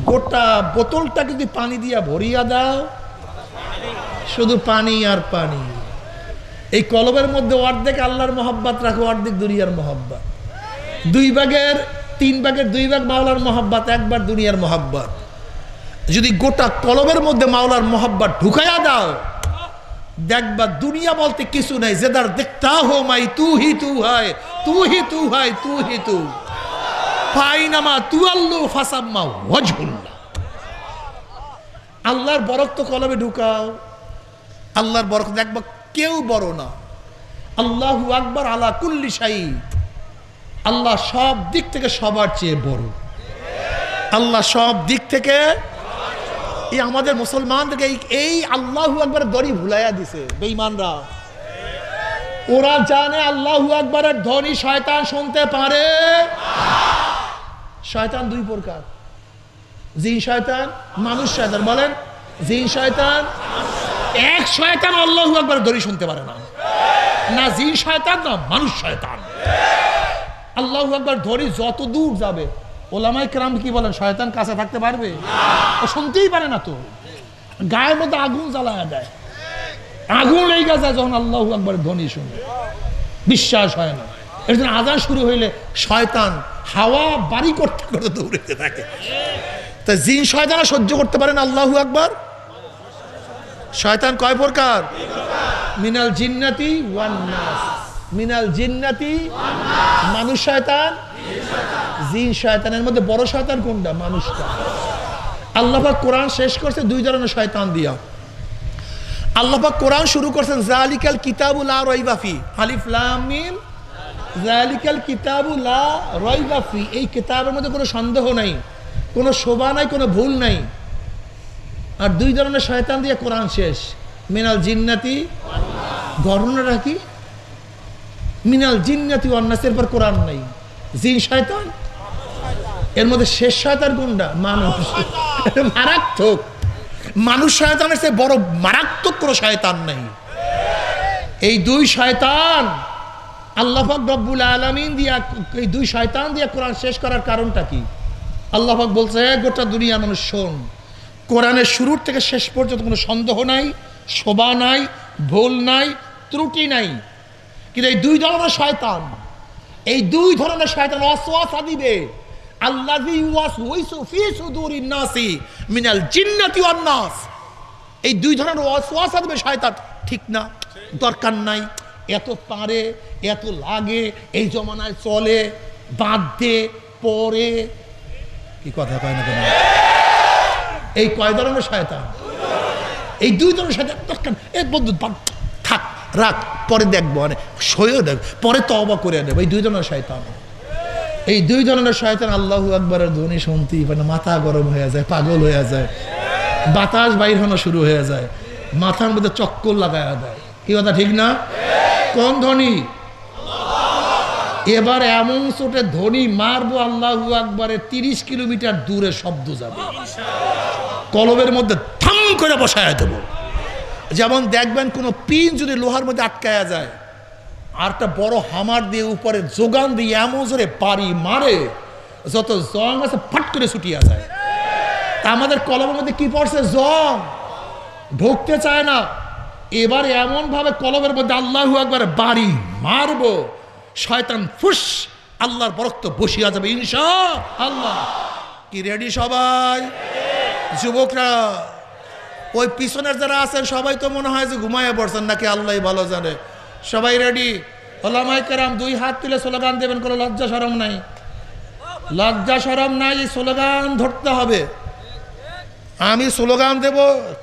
গোটা বোতলটাকে যদি পানি দিয়া ভরিয়া দাও, শুধু পানি আর পানি। এই কলবের মধ্যে অর্ধেক আল্লাহর মহব্বত রাখো, অর্ধেক দুনিয়ার মহব্বত। 2 ভাগের 3 ভাগের 2 ভাগ মাওলার মহব্বত, 1 ভাগ দুনিয়ার মহব্বত। যদি গোটা কলবের মধ্যে মাওলার মহব্বত ঢুকাইয়া দাও, দেখবা দুনিয়া বলতে কিছু নাই। যেদার দেখতা হো মাই তু হি তু হয়, তু হি তু হয়, তু হি তু ফাইনামা তু আল্লু ফাসাম্মা ওয়াজহুল্লাহ। আল্লাহর বরকত কলবে ঢুকাও, আল্লাহর বরকত দেখবা কেউ বড় না। আল্লাহু আকবার আলা কুল্লি শাই, আল্লাহ সব দিক থেকে সবার চেয়ে বড়। আল্লাহ সব দিক থেকে। এই আমাদের মুসলমানদেরকে এই আল্লাহু আকবারের দড়ি ভুলাইয়া দিছে বেঈমানরা। ওরা জানে আল্লাহু আকবারের ধ্বনি শয়তান শুনতে পারে। শয়তান 2 প্রকার, জিন শয়তান, মানুষ শয়তান। বলেন, জিন শয়তান। এক শয়তান আল্লাহু আকবারের ধ্বনি শুনতে পারে না, না জিন শয়তান না মানুষ শয়তান। আল্লাহু আকবার ধ্বনি যত দূর যাবে ওলামায়ে কেরাম কি বলেন, শয়তান কাছে থাকতে পারবে? ও শুনতেই পারে না তো, গায়ের মধ্যে আগুন জ্বালায়া দেয়, আগুন লেগে যায় যখন আল্লাহু আকবার ধ্বনি শুনে, বিশ্বাস হয় না। এর জন্য আজান শুরু হইলে শয়তান হাওয়া বাড়ি করতে করতে দৌড়াতে থাকে। তা জিন শয়তান সহ্য করতে পারে না আল্লাহু আকবার। শয়তান কয় প্রকার? মিনাল জিন্নাতি ওয়ান নাস, মিনাল জিন্নাতি মানুষ শয়তান, জিন শয়তানের মধ্যে বড় শয়তান কোনটা? মানুষটা। আল্লাহ পাক কোরআন শেষ করছে দুই ধরনের শয়তান দিয়া। আল্লাহ পাক কোরআন শুরু করছেন যালিকাল কিতাবু লা রাইবা ফি, আলিফ লাম মিম, যালিকাল কিতাবু লা রাইবা ফি, এই কিতাবের মধ্যে কোনো সন্দেহ নাই, কোনো শোভা নাই, কোনো ভুল নাই। আর দুই ধরনের শয়তান দিয়ে কোরআন শেষ, মিনাল জিন্নাতি, ঘটনাটা কি? মিনাল জিন্নাতি ওয়ান নাসের পর কোরআন নাই, জিন শয়তান। এর মধ্যে শেষ শয়তান কোনটা? মানুষ। মারাত্মক। মানুষ শয়তানের চেয়ে বড় মারাত্মক কোনো শয়তান নাই। এই দুই শয়তান আল্লাহ পাক রব্বুল আলামিন দিয়া, এই দুই শয়তান দিয়া কোরআন শেষ করার কারণটা কি? আল্লাহ পাক বলছে, গোটা দুনিয়া মানুষ শোন, কোরআনের শুরুর থেকে শেষ পর্যন্ত কোনো সন্দেহ নাই, শোভা নাই, ভুল নাই, ত্রুটি নাই। কিন্তু এই দুই ধরনের শয়তান, এই দুই ধরনের শয়তান ওয়াসওয়াসা দিবে, আল্লাযী ইউওয়াসওয়িসু ফী সুদুরিন নাসি মিনাল জিন্নাতি ওয়ান নাস। এই দুই ধরনের ওয়াসওয়াসা দিবে শয়তান, ঠিক না, দরকার নাই, এত পারে, এত লাগে, এই জমানায় চলে, বাদ দে, পরে। কি কথা কয় না কেন? এই কয় ধরনের শয়তান? এই দুই ধরনের শয়তান। দরকার এই বন্ধু থাক, রাখ, পরে দেখবো, সইও দেখ, পরে তওবা করে নেব। এই দুই ধরনের শয়তান, এই দুই ধরনের শয়তান আল্লাহু আকবারের ধ্বনি শুনতেই পারে না, মাথা গরম হয়ে যায়, পাগল হয়ে যায়, বাতাস বাইর হনো শুরু হয়ে যায়, মাথার মধ্যে চক্কর লাগায়া দেয়। কি কথা ঠিক না? কোন ধ্বনি? এবার এমন চোটে ধ্বনি মারবো আল্লাহু আকবারে 30 কিলোমিটার দূরে শব্দ যাবে, কলবের মধ্যে থাম করে বসায় দেব। যেমন দেখবেন কোনো পিন যদি লোহার মধ্যে আটকায়া যায়, আর একটা বড় হামার দিয়ে উপরে যোগান দিয়ে এমন জোরে বাড়ি মারে, যত জং আছে ফাট করে ছুটিয়া যায়। তা আমাদের কলমের মধ্যে কি পড়ছে? জং, ঢুকতে চায় না। এবার এমন ভাবে কলমের মধ্যে আল্লাহু আকবার বাড়ি মারবো, শয়তান ফুস, আল্লাহর বরকত বসিয়া যাবে ইনশাআল্লাহ। কি রেডি সবাই? যুবকরা, ওই পিছনের যারা আছেন সবাই তো মনে হয় যে ঘুমায় পড়ছেন নাকি, আল্লাহই ভালো জানে। সবাই রেডি? ওলামায়ে কেরাম দুই হাত তুলে স্লোগান দেবেন, কোনো লজ্জা শরম নাই, লজ্জা শরম নাই, স্লোগান ধরতে হবে। আমি স্লোগান দেব,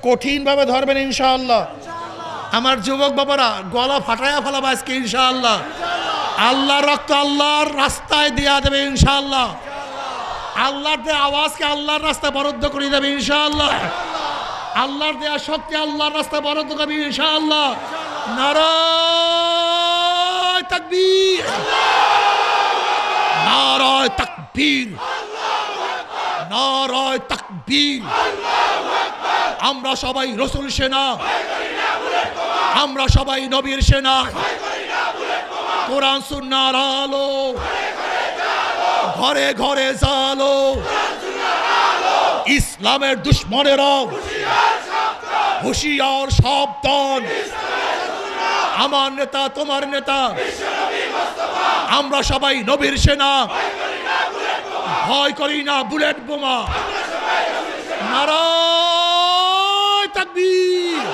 কঠিনভাবে ধরবেন ইনশাআল্লাহ। আমার যুবক বাবারা গলা ফাটায়া ফেলাবো আজকে ইনশাআল্লাহ। আল্লাহর রক্ত আল্লাহর রাস্তায় দেয়া দেবে ইনশাআল্লাহ। আল্লাহর দেয়া আওয়াজকে আল্লাহর রাস্তায় বরাদ্দ করে দেবে ইনশাআল্লাহ। আল্লাহর দেয়া শক্তি আল্লাহর রাস্তায় বরাদ্দ করবে ইনশাআল্লাহ। নারায়ে তাকবীর, নারায়ে তাকবীর, নারায়ে তাকবীর। আমরা সবাই রাসূল সেনা, আমরা সবাই নবীর সেনা। কোরআন সুন্নাহর আলো ঘরে ঘরে জালো, ইসলামের দুশ্মনেরা হুঁশিয়ার সাবধান। আমার নেতা, তোমার নেতা, আমরা সবাই নবীর সেনা, ভয় করি না বুলেট বোমা। নারায়ে তাকবীর,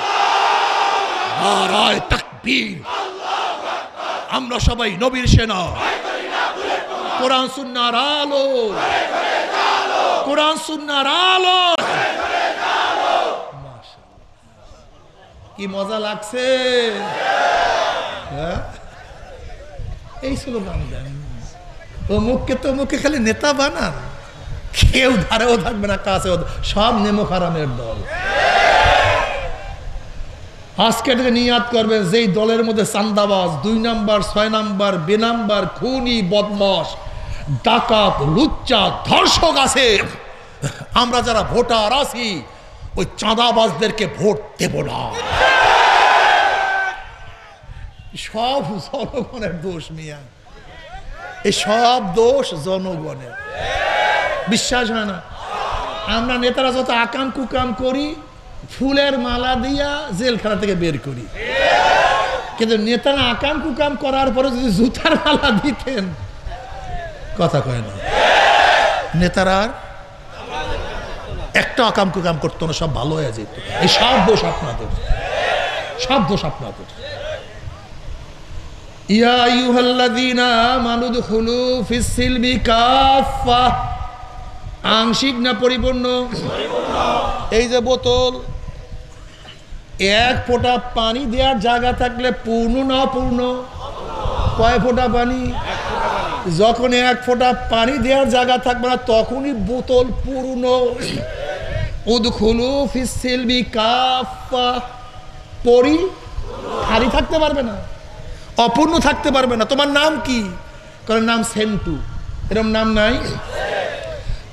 নারায়ে তাকবীর। আমরা সবাই নবীর সেনা। কোরআন সুন্নাহর আলো, কোরআন সুন্নাহর আলো। কি মজা লাগছে! এই স্লোগান দেন, ও মুখকে তো মুখে খালি নেতা বানান, কেউ ধারেও থাকবে না, কাছেও, সব নেমো হারামের দল। আজকে থেকে নিয়াত করবেন, যেই দলের মধ্যে চান্দাবাজ, 2 নাম্বার, 6 নাম্বার, বেনাম্বার, খুনি, বদমাশ, ডাকাত, লুচ্চা, ধর্ষক আছে, আমরা যারা ভোটার আছি ওই চাঁদাবাজদেরকে ভোট দেব না। সব জনগণের দোষ মিয়া, এই সব দোষ জনগণের। বিশ্বাস হয় না? আমরা নেতারা যত আকাম কুকাম করি ফুলের মালা দিয়া জেলখানা থেকে বের করি, কিন্তু নেতারা আকাম কুকাম করার পরে যদি জুতার মালা দিতেন, কথা কয় না, নেতারা একটা আকাম কুকাম করতো না, সব ভালো হয়ে যেত। এই সব দোষ আপনাদের, সব দোষ আপনাদের। ইয়া আইয়ুহাল্লাযীনা আমানু দুখুলু ফিস সিলমি কাফা, আংশিক না পরিপূর্ণ? এই যে বোতল, এক ফোঁটা পানি দেওয়ার জায়গা থাকলে পূর্ণ না অপূর্ণ? কয় ফোঁটা পানি? যখন এক ফোঁটা পানি দেওয়ার জায়গা থাকবে না তখনই বোতল পূর্ণ। উদখুলু ফিস সিলমি কাফা, পরি খালি থাকতে পারবে না, অপূর্ণ থাকতে পারবে না। তোমার নাম কি? কারণ নাম সেন্টু, এরকম নাম নাই।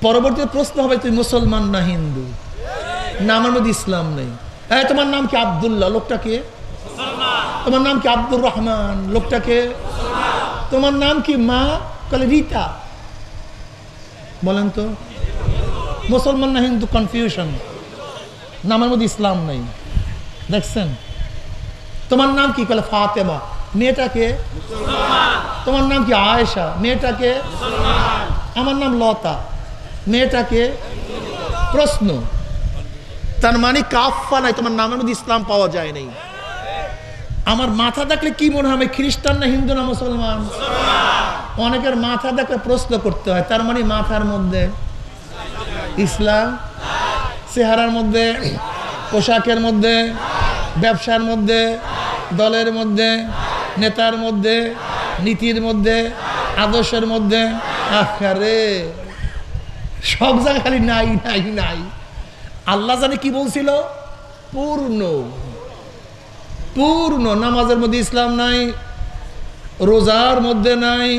পরবর্তী প্রশ্ন হবে তুই মুসলমান না হিন্দু? নামের মধ্যে ইসলাম নেই। হ্যাঁ, তোমার নাম কি আব্দুল্লাহ? লোকটাকে। তোমার নাম কি আব্দুর রহমান? লোকটাকে। তোমার নাম কি মা? কালে রীতা। বলেন তো মুসলমান না হিন্দু? কনফিউশন, নামের মধ্যে ইসলাম নেই। দেখছেন? তোমার নাম কি? কালে ফাতেমা। মেয়েটাকে। তোমার নাম কি আয়েশা? মেয়েটাকে। আমার নাম লতা। মেয়েটাকে। প্রশ্ন, তার মানে কাফা নাই, তোমার নামের মধ্যে ইসলাম পাওয়া যায় নাই। আমার মাথা দেখলে কি মনে হয় আমি খ্রিস্টান না হিন্দু না মুসলমান? অনেকের মাথা দেখলে প্রশ্ন করতে হয়, তার মানে মাথার মধ্যে ইসলাম, চেহারার মধ্যে, পোশাকের মধ্যে, ব্যবসার মধ্যে, দলের মধ্যে, নেতার মধ্যে, নীতির মধ্যে, আদর্শের মধ্যে, আরে সব জায়গায় খালি নাই নাই নাই। আল্লাহ জানে কি বলছিল? পূর্ণ পূর্ণ। নামাজের মধ্যে ইসলাম নাই, রোজার মধ্যে নাই,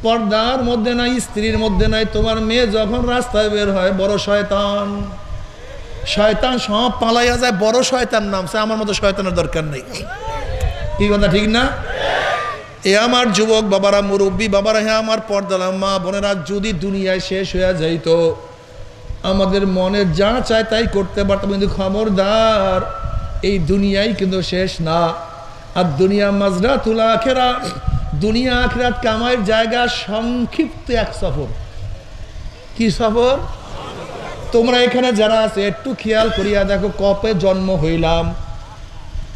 পর্দার মধ্যে নাই, স্ত্রীর মধ্যে নাই। তোমার মেয়ে যখন রাস্তায় বের হয় বড় শয়তান, শয়তান সব পালাইয়া যায়, বড় শয়তান নামছে। আমার মতো শয়তানের দরকার নেই। কি কথা ঠিক না? এ আমার যুবক বাবারা, মুরব্বী বাবারা, হ্যাঁ আমার পর্দালা মা বোনেরা, যদি দুনিয়ায় শেষ হয়ে যাইত, আমাদের মনে যা চায় তাই করতে পারতাম, কিন্তু খবরদার এই দুনিয়াই কিন্তু শেষ না। আর দুনিয়া মাজরাতুল আখিরা, দুনিয়া আখিরাত কামাইয়ের জায়গা সংক্ষিপ্ত এক সফর। কি সফর? তোমরা এখানে যারা আছে একটু খেয়াল করিয়া দেখো, কবে জন্ম হইলাম,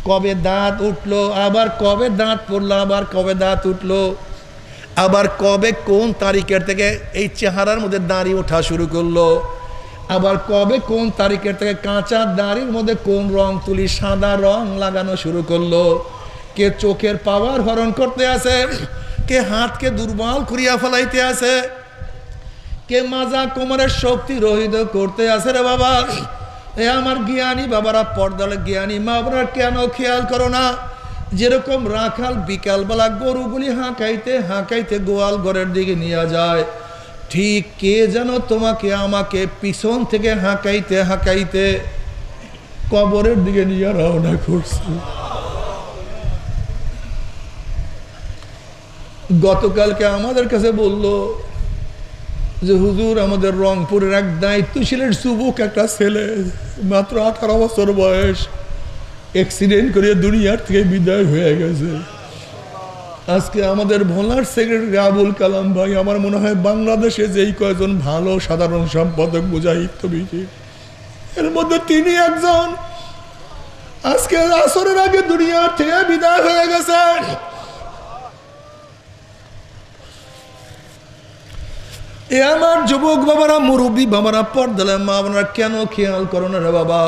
কবে দাঁত উঠলো, আবার কবে দাঁত পড়লো, আবার কবে দাঁত উঠলো, আবার কবে কোন তারিখের থেকে এই চেহারার মধ্যে দাড়ি ওঠা শুরু করলো, আবার কবে কোন তারিখের থেকে কাঁচা দাড়ির মধ্যে কোন রং তুলি সাদা রং লাগানো শুরু করলো। কে চোখের পাওয়ার হরণ করতে আছে, কে হাতকে দুর্বল করিয়া ফেলাইতে আছে, কে মাজা কোমরের শক্তি রহিত করতে আছে। রে বাবা, এ আমার জ্ঞানী বাবারা, পর্দালে জ্ঞানী মা বাবারা, কেন খেয়াল করো না? যেরকম রাখাল বিকালবেলা গরুগুলি হাঁকাইতে হাঁকাইতে গোয়াল ঘরের দিকে নিয়ে যায়, ঠিক কে যেন তোমাকে আমাকে পিছন থেকে হাঁকাইতে হাঁকাইতে কবরের দিকে নিয়ে রওনা করছে। গতকালকে আমাদের কাছে বলল যে হুজুর, আমাদের রংপুরের এক দায়িত্বশীলের যুবক একটা ছেলে, মাত্র 18 বছর বয়স, অ্যাক্সিডেন্ট করে দুনিয়ার থেকে বিদায় হয়ে গেছে। আজকে আমাদের ভোলার সেক্রেটারি আবুল কালাম ভাই, আমার মনে হয় বাংলাদেশে যেই কয়েকজন ভালো সাধারণ সম্পাদক মুজাহিদ তবিজি, এর মধ্যে তিনি একজন। আজকে আসরের আগে দুনিয়ার থেকে বিদায় হয়ে গেছে। এ আমার যুবক বাবারা, মুরব্বী বাবারা, পর্দালে মা বোনেরা, কেন খেয়াল করো না রে বাবা?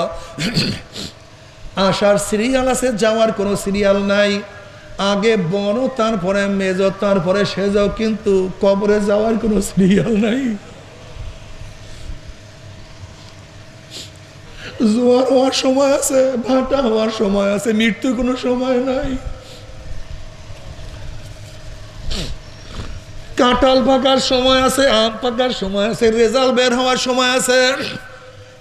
আসার সিরিয়াল আছে, যাওয়ার কোনো সিরিয়াল নাই। আগে বড়, তারপরে মেজ, তারপরে সেজ, কিন্তু কবরে যাওয়ার কোনো সিরিয়াল নাই। জোয়ার হওয়ার সময় আছে, ভাটা হওয়ার সময় আছে, মৃত্যুর কোনো সময় নাই। কাঁঠাল পাকার সময় আছে, আম পাকার সময় আছে, রেজাল্ট বের হওয়ার সময় আছে,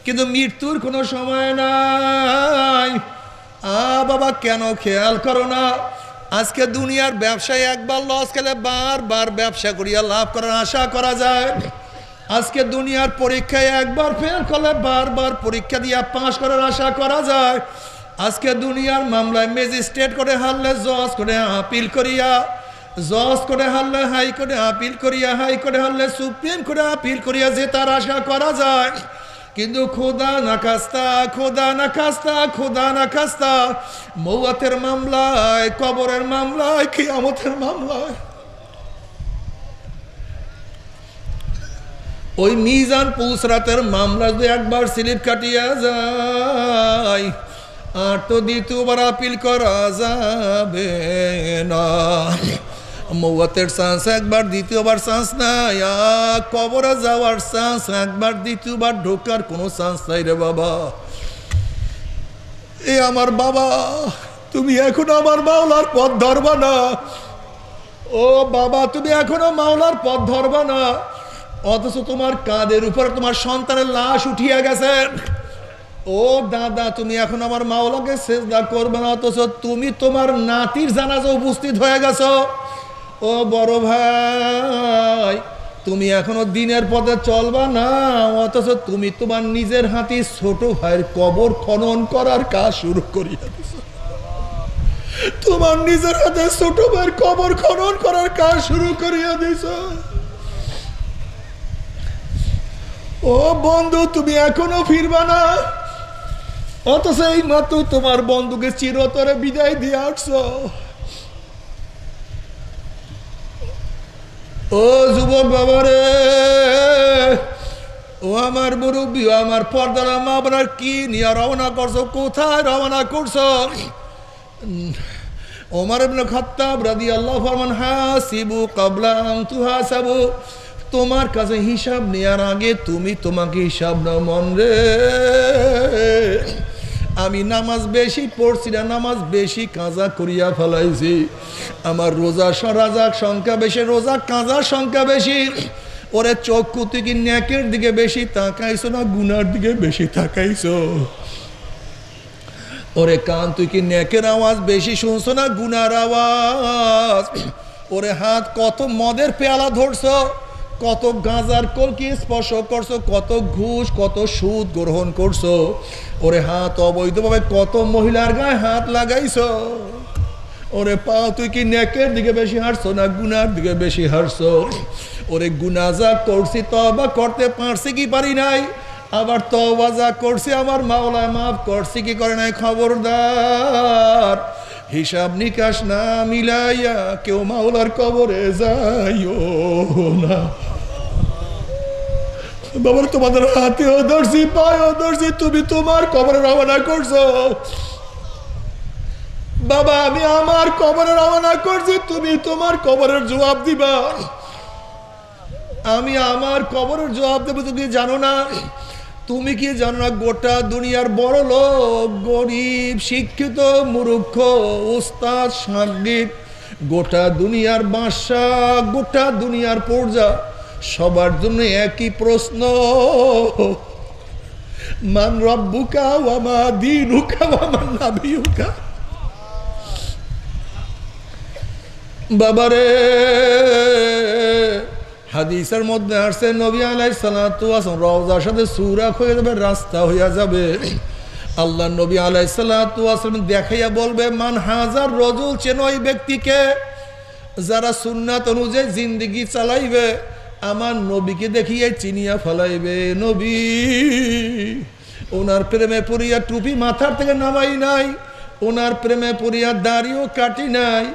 কিন্তু মৃত্যুর কোনো সময় নাই। বাবা, কেন খেয়াল করো না? আজকে দুনিয়ার ব্যবসায় একবার লস খেলে বারবার ব্যবসা করিয়া লাভ করার আশা করা যায়। আজকে দুনিয়ার পরীক্ষায় একবার ফেল করলে বারবার পরীক্ষা দিয়ে পাস করার আশা করা যায়। আজকে দুনিয়ার মামলায় ম্যাজিস্ট্রেট করে হারলে জজ করে আপিল করিয়া, জজ করে হারলে হাইকোর্টে আপিল করিয়া, হাইকোর্টে হারলে সুপ্রিম কোর্টে আপিল করিয়া যে তার আশা করা যায়। কিন্তু খোদা না খাস্তা, খোদা না খাস্তা, খোদা না খাস্তা, মৌয়াতের মামলায়, কবরের মামলায়, কিয়ামতের মামলায় ওই মিজান পুসরাতের মামলা যদি একবার স্লিপ কাটিয়া যায় আর তো দ্বিতীয়বার আপিল করা যাবে না। মৌয়াতের চান্স একবার, দ্বিতীয়বার চান্স নাই। কবরে যাওয়ার চান্স একবার, দ্বিতীয়বার ঢোকার কোনো চান্স নাই রে বাবা। এ আমার বাবা, তুমি এখনো আমার মাওলার পথ ধরবা না। ও বাবা, তুমি এখনো মাওলার পথ ধরবা না, অথচ তোমার কাঁধের উপর তোমার সন্তানের লাশ উঠিয়া গেছে। ও দাদা, তুমি এখন আমার মাওলাকে সেজদা করবে না, অথচ তুমি তোমার নাতির জানাজা উপস্থিত হয়ে গেছো। ও বড় ভাই, তুমি এখনো দিনের পথে চলবা না, অথচ তুমি তোমার নিজের হাতে ছোট ভাইয়ের কবর খনন করার কাজ শুরু করিয়া দিছো। তোমার নিজের হাতে ছোট ভাইয়ের কবর খনন করার কাজ শুরু করিয়া দিছো। ও বন্ধু, তুমি এখনো ফিরবা না, অথচ এই মাত্র তোমার বন্ধুকে চিরতরে বিদায় দিয়ে আসছো। ও যুবক বাবারে, ও আমার মুরব্বী, ও আমার পর্দার মা, আপনার কি নিয়ে রওনা করছো? কোথায় রওনা করছো? ওমর ইবনে খাত্তাব রাদিয়াল্লাহু ফরমান, হাসিবু ক্বাবলা আন তুহাসাবু, তোমার কাছে হিসাব নেওয়ার আগে তুমি তোমাকে হিসাব নাও মন রে। আমি নামাজ বেশি পড়ছি না, নামাজ বেশি কাজা করিয়া ফেলাইছি। আমার রোজা রাজার সংখ্যা বেশি, রোজা কাজার সংখ্যা বেশি। ওরে চক্ষু তুই কি নেকের দিকে বেশি তাকাইছো না গুনার দিকে বেশি তাকাইছো? ওরে কান তুই কি নেকের আওয়াজ বেশি শুনছো না গুনার আওয়াজ? ওরে হাত কত মদের পেয়ালা ধরছো, কত গাঁজার কলকি স্পর্শ করছো, কত ঘুষ, কত সুদ গ্রহণ করছো? ওরে হাত অবৈধভাবে কত মহিলার গায়ে হাত লাগাইছো? ওরে পাও তুই কি নেকের দিকে বেশি হাঁটছো না গুনার দিকে বেশি হাঁটছো? ওরে গুনাহ যা করছি তওবা করতে পারছি কি পারি নাই, আবার তওবা যা করছি আমার মাওলা মাফ করছি কি করে নাই। খবরদার, হিসাব নিকাশ না মিলাইয়া কেউ মাওলার কবরে যাইও না। বাবার তোমাদের হাতেও ধরছি, পায়েও ধরছি, তুমি তোমার কবরে রওনা করছো। বাবা, আমি আমার কবরে রওনা করছি, তুমি তোমার কবরের জবাব দিবা। আমি আমার কবরের জবাব দেবো, তুমি জানো না? তুমি কি জানো না গোটা দুনিয়ার বড় লোক, গরিব, শিক্ষিত, মূর্খ, উস্তাদ, সাংগীত, গোটা দুনিয়ার বাদশাহ, গোটা দুনিয়ার প্রজা, সবার জন্য একই প্রশ্ন, মান রব্বুকা ওয়া মা দীনুকা ওয়া মান নাবিয়ুকা। বাবারে, হাদিসের মধ্যে আসছে নবী আলাইহিস সালাতু ওয়াস সালাম রওজার সাথে সুরাক হয়ে যাবে, রাস্তা হইয়া যাবে। আল্লাহ নবী আলাইহিস সালাতু ওয়াস সালাম দেখাইয়া বলবে, মান হাজার রজুল, চেন ওই ব্যক্তিকে যারা সুন্নাত অনুযায়ী জিন্দেগি চালাইবে, আমার নবীকে দেখিয়ে চিনিয়া ফেলাইবে। নবী, ওনার প্রেমে পড়িয়া টুপি মাথার থেকে নামাই নাই, ওনার প্রেমে পড়িয়া দাড়িও কাটি নাই,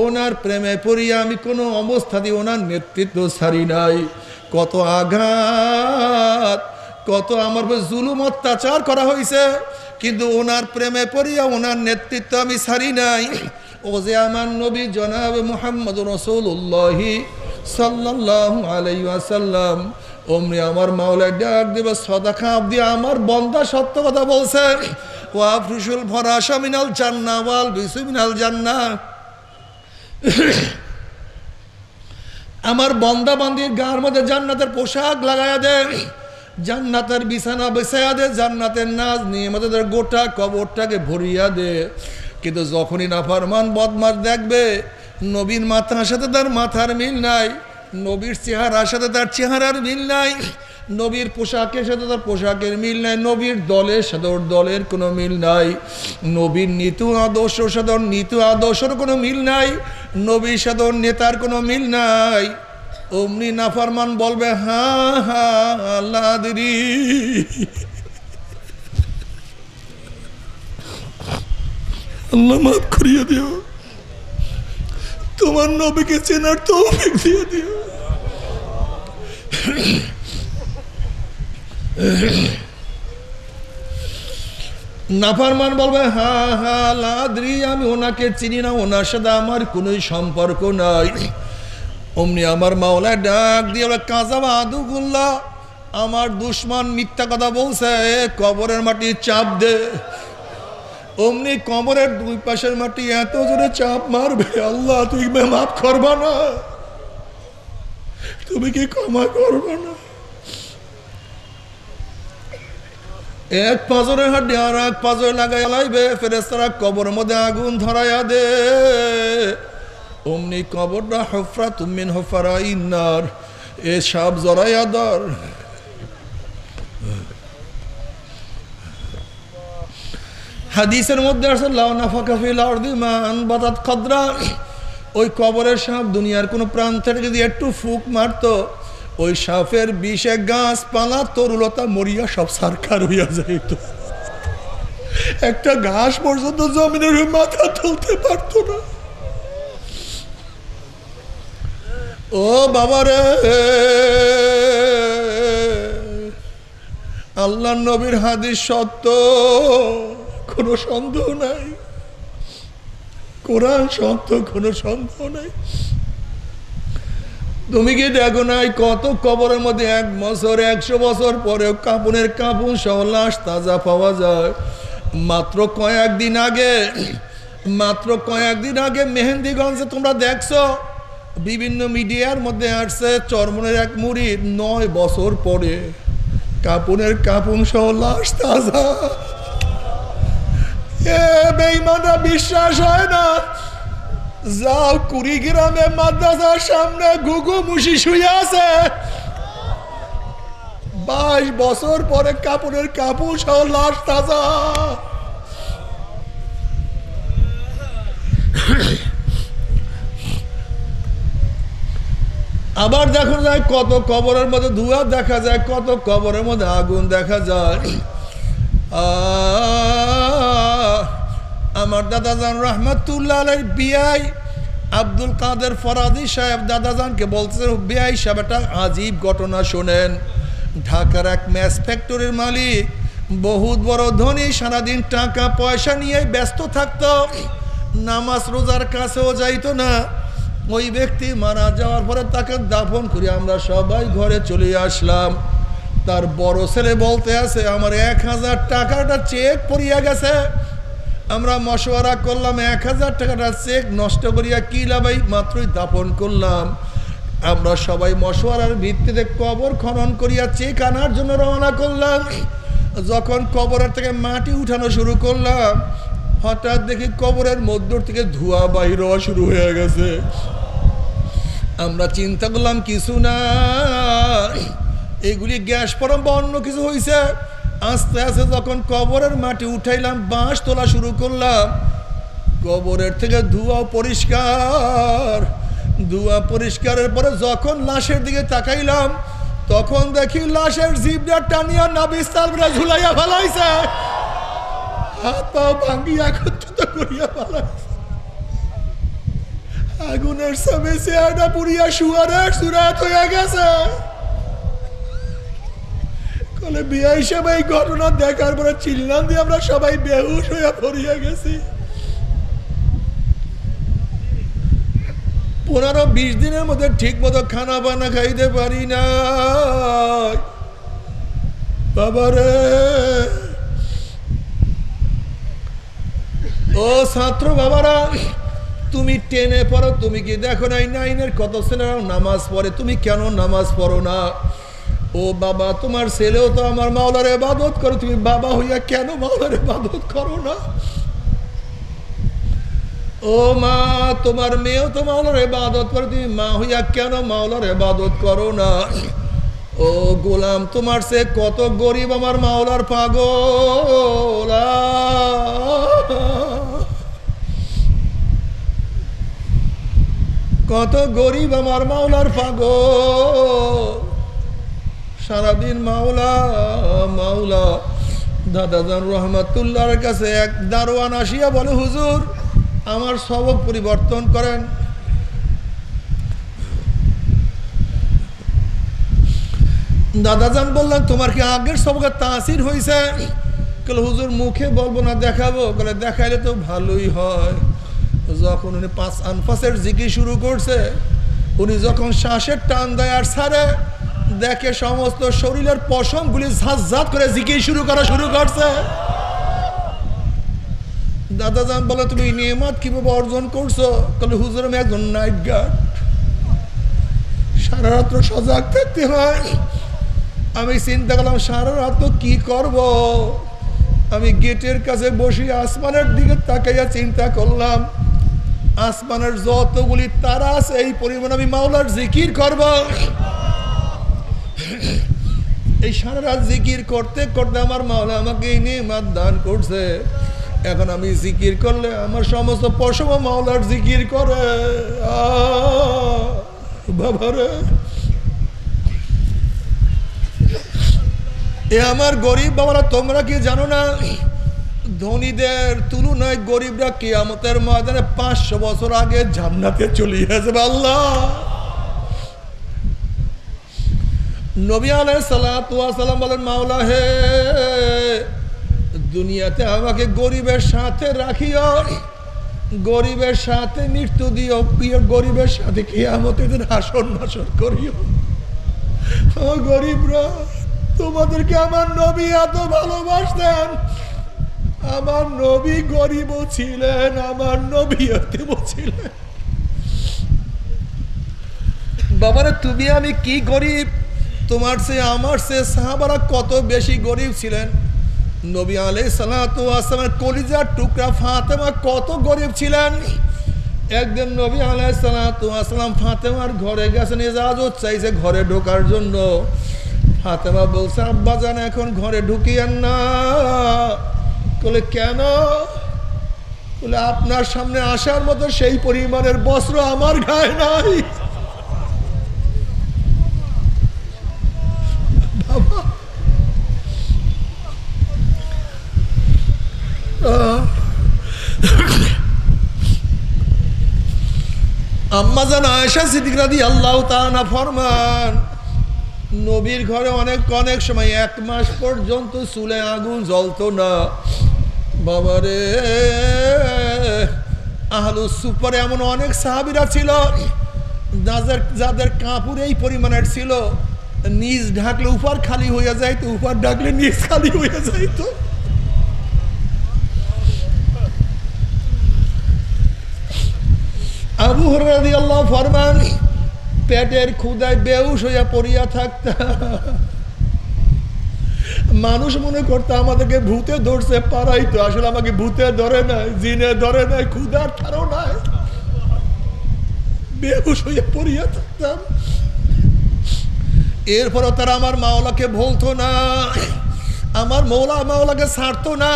ওনার প্রেমে পড়িয়া আমি কোনো অবস্থাতে ওনার নেতৃত্ব ছাড়ি নাই। কত আঘাত, কত আমার জুলুম অত্যাচার করা হয়েছে, কিন্তু ওনার প্রেমে পড়িয়া ওনার নেতৃত্ব আমি ছাড়ি নাই। ও যে আমার নবী জনাব মুহাম্মদ রাসূলুল্লাহ সাল্লাল্লাহু আলাইহি ওয়াসাল্লাম, ওমনি আমার মাওলা ডাক দেবে, সদাকা দিয়ে আমার বান্দা সত্য কথা বলছে। ওয়া ফ্রুশুল ফরাশা মিনাল জান্নাহ ওয়াল বিসু মিনাল জান্নাহ, আমার বান্দা বান্দির গার মধ্যে জান্নাতের পোশাক লাগায়া দে, জান্নাতের বিছানা বিছায়া দে, জান্নাতের নাজ নিয়ামতের গোটা কবরটাকে ভরিয়া দে। কিন্তু যখনই নাফরমান বদমাশ দেখবে নবীর মাথার সাথে তার মাথার মিল নাই, নবীর চেহারার সাথে তার চেহারার মিল নাই, নবীর পোশাকের সাথে তার পোশাকের মিল নাই, নবীর দলের সাথে ওর দলের কোনো মিল নাই, নবীর নীতি আদর্শের সাথে ওর নীতি আদর্শের কোনো মিল নাই, নবীর সাথে ওর নেতার কোনো মিল নাই। অমনি নাফরমান বলবে হ্যাঁ হ্যাঁ আল্লাহ আদরি, আল্লাহ মাফ করিয়ে দিও, তোমার নবীকে চেনার তৌফিক দিয়ে দিও। নাফরমান বলবে হ্যাঁ হ্যাঁ লাদ্রি, আমি ওনাকে চিনি না, ওনার সাথে আমার কোনো সম্পর্ক নাই। অমনি আমার মাওলা ডাক দিয়ে বলে কাযাবা আদুগুল্লাহ, আমার দুশমন মিথ্যা কথা বলছে, কবরের মাটি চাপ দে। অমনি কবরের দুই পাশের মাটি এত জোরে চাপ মারবে, আল্লাহ তুই মাফ করবা না, তুমি কি ক্ষমা করবা না? এক পাঁজরের হাড্ডি আর এক পাঁজরে লাগাই লাইবে, ফেরেশতারা কবরের মধ্যে আগুন ধরাইয়া দে। অমনি কবরটা হুফরাতুম মিন হুফারাইন নার, এ সাপ জড়াইয়া ধর। হাদিসের মধ্যে আছে লাউ নাফাকা ফিল আরদি মা আনবাতাত কদরা, ওই কবরের সাপ দুনিয়ার কোনো প্রান্তে যদি একটু ফুক মারতো, ওই সাপের বিষে গাছপালা তরুলতা মরিয়া সব সারখার হইয়া যাইত, একটা ঘাস পর্যন্ত জমিনের মাথা তুলতে পারত না। ও বাবারে, আল্লাহ নবীর হাদিস সত্য, কোনো সন্দেহ নাই, কোরআন সত্য, কোনো সন্দেহ নাই। তুমি কি দেখো নাই কত কবরের মধ্যে 1 বছর 100 বছর পরেও কাপনের কাপড় সহ লাশ তাজা পাওয়া যায়। মাত্র কয়েকদিন আগে মেহেন্দিগঞ্জে তোমরা দেখছো, বিভিন্ন মিডিয়ার মধ্যে আসছে, চরমনের এক মুরিদ 9 বছর পরে কাপনের কাপড় সহ লাশ তাজা। বেঈমানরা বিশ্বাস হয় না, যাও কুড়িগ্রামে মাদ্রাসার সামনে ঘুঘু মুশি শুয়ে আছে, 22 বছর পরে কাপড়ের কাপড় সহ লাশ তাজা। আবার দেখা যায় কত কবরের মধ্যে ধোঁয়া দেখা যায়, কত কবরের মধ্যে আগুন দেখা যায়। আমার দাদাজান রহমতুল্লাহ আলাইহির বিয়াই আব্দুল কাদের ফরাদি সাহেব দাদাজানকে বলছে, বিয়াই সাহেব একটা আজীব ঘটনা শোনেন। ঢাকার এক ম্যাচ ফ্যাক্টরির মালিক, বহুত বড় ধনী, সারাদিন টাকা পয়সা নিয়ে ব্যস্ত থাকতো, নামাজ রোজার কাছেও যাইতো না। ওই ব্যক্তি মারা যাওয়ার পরে তাকে দাফন করে আমরা সবাই ঘরে চলে আসলাম। তার বড় ছেলে বলতে আছে, আমার 1000 টাকাটা চেক পড়িয়া গেছে। আমরা মশওয়ারা করলাম, 1000 টাকাটা চেক নষ্ট করিয়া কি লাভাই, মাত্রই দাফন করলাম। আমরা সবাই মশওয়ারার ভিত্তিতে কবর খনন করিয়া চেক আনার জন্য রওনা করলাম। যখন কবরের থেকে মাটি উঠানো শুরু করলাম, হঠাৎ দেখি কবরের মধ্য থেকে ধোঁয়া বাহির হওয়া শুরু হয়ে গেছে। আমরা চিন্তা করলাম কিছু না, এগুলি গ্যাস পরম বা অন্য কিছু হয়েছে। আস্তে আস্তে যখন কবরের মাটি উঠাইলাম, বাঁশ তোলা শুরু করলাম, কবরের থেকে ধোঁয়া পরিষ্কারের পরে যখন লাশের দিকে তাকাইলাম, তখন দেখি লাশের জিভটা টানিয়া নাবিস্তাল ঝুলাইয়া ফেলাইছে, হাত পা ভাঙ্গিয়া একত্রিত করিয়া ফেলাইছে। আগুনের সামনে চেহারা পুড়িয়া শুয়ারের সুরাত হয়ে গেছে। কলে বিয়া হিসেবে এই ঘটনা দেখার পরে চিল্লান দিয়ে আমরা সবাই বেহুশ হইয়া পড়িয়া গেছি। 15-20 দিনের মধ্যে ঠিক মতো খানা বানা খাইতে পারি না বাবারে। ও ছাত্র বাবারা, তুমি 10-এ পড়ো, তুমি কি দেখো নাই 9-এর কত ছেলেরাও নামাজ পড়ে, তুমি কেন নামাজ পড়ো না? ও বাবা, তোমার ছেলেও তো আমার মাওলার ইবাদত করে, তুমি বাবা হইয়া কেন মাওলার ইবাদত করো না? ও মা, তোমার মেয়েও তো মাওলার ইবাদত করে, তুমি মা হইয়া কেন মাওলার ইবাদত করো না? ও গোলাম, তোমার সে কত গরিব আমার মাওলার পাগল। কত গরিব আমার মাওলার পাগল। সারাদিন মাওলা মাওলা। দাদাজান রহমাতুল্লাহর কাছে এক দারোয়ান আসিয়া বলে, হুজুর আমার সবক পরিবর্তন করেন। দাদাজান বললেন, তোমার কি আগের সবকের তাসির হয়েছে? বলে, হুজুর মুখে বলবো না, দেখাবো। বলে, দেখাইলে তো ভালোই হয়। যখন উনি 5 আনফাসের জিকির শুরু করছে, উনি যখন শ্বাসের টান দেয় আর ছাড়ে, দেখে সমস্ত শরীরের পশমগুলি ঝাঁঝাত করে জিকির শুরু করছে। দাদাজান বলে, তুমি নিয়ামত কিভাবে অর্জন করছো? বলে, হুজুর আমি একজন নাইট গার্ড, সারা রাত্র সজাগ থাকতে হয়। আমি চিন্তা করলাম সারা রাত কি করব। আমি গেটের কাছে বসে আসমানের দিকে তাকাইয়া চিন্তা করলাম, আসমানের যতগুলি তারা আছে এই পরিমাণ আমি মাওলার জিকির করব। এই সারা রাত জিকির করতে করতে আমার মাওলা আমাকে এই নিয়ামত দান করছে। এখন আমি জিকির করলে আমার সমস্ত পশম মাওলার জিকির করে। বাবারে, এ আমার গরিব বাবারা, তোমরা কি জানো না ধনীদের তুলনায় গরিবরা কিয়ামতের ময়দানে 500 বছর আগে জান্নাতে চলে যাবে। আল্লাহ নবী আলাইহিস সালাতু ওয়াস সালাম বলেন, মাওলা হে, দুনিয়াতে আমাকে গরিবের সাথে রাখিও, গরিবের সাথে মৃত্যু দিও, প্রিয় গরিবের সাথে কিয়ামতের দিন হাসর নাসর করিও। ও গরিবরা, তোমাদেরকে আমার নবী এত ভালোবাসতেন। আমার নবী গরিবও ছিলেন, আমার নবী এতিমও ছিলেন। বাবারে, তুমি আমি কি গরিব, তোমার চেয়ে আমার চেয়ে সাহাবারা কত বেশি গরিব ছিলেন। নবী আলাইহিস সালাতু ওয়াস সালামের কলিজার টুকরা ফাতেমা কত গরিব ছিলেন। একদিন নবী আলাইহিস সালাতু ওয়াস সালাম ফাতেমার ঘরে গেছেন, ইজাজত চাইছে ঘরে ঢোকার জন্য। ফাতেমা বলছে, আব্বাজান এখন ঘরে ঢুকিয়েন না। বলে, কেন? বলে, আপনার সামনে আসার মতো সেই পরিমাণের বস্ত্র আমার গায়ে নাই। বাবা, আম্মাজান আয়েশা সিদ্দিকা রাদিয়াল্লাহু তাআলা ফরমান, নবীর ঘরে অনেক সময় 1 মাস পর্যন্ত চুলে আগুন জ্বলতো না। বাবারে, আহলুস সুফারে এমন অনেক সাহাবীরা ছিল যাদের কাপড় এই পরিমাণের ছিল, নিজ ঢাকলে উপর খালি হয়ে যাইতো, উপর ঢাকলে নিজ খালি হয়ে যাইতো। আবু হুরায়রা রাদিয়াল্লাহু ফরমান, পেটের ক্ষুধায় বেহুশ হইয়া পড়িয়া থাকতাম। মানুষ মনে করতো আমাদেরকে ভূতে ধরছে, পারাইতো। আসলে আমাকে ভূতে ধরে নাই, জিনে ধরে নাই, ক্ষুধার তারও নাই, বেহুশ হইয়া পড়িয়া থাকতাম। এরপরও তারা আমার মাওলাকে ভুলতো না, আমার মাওলাকে ছাড়তো না।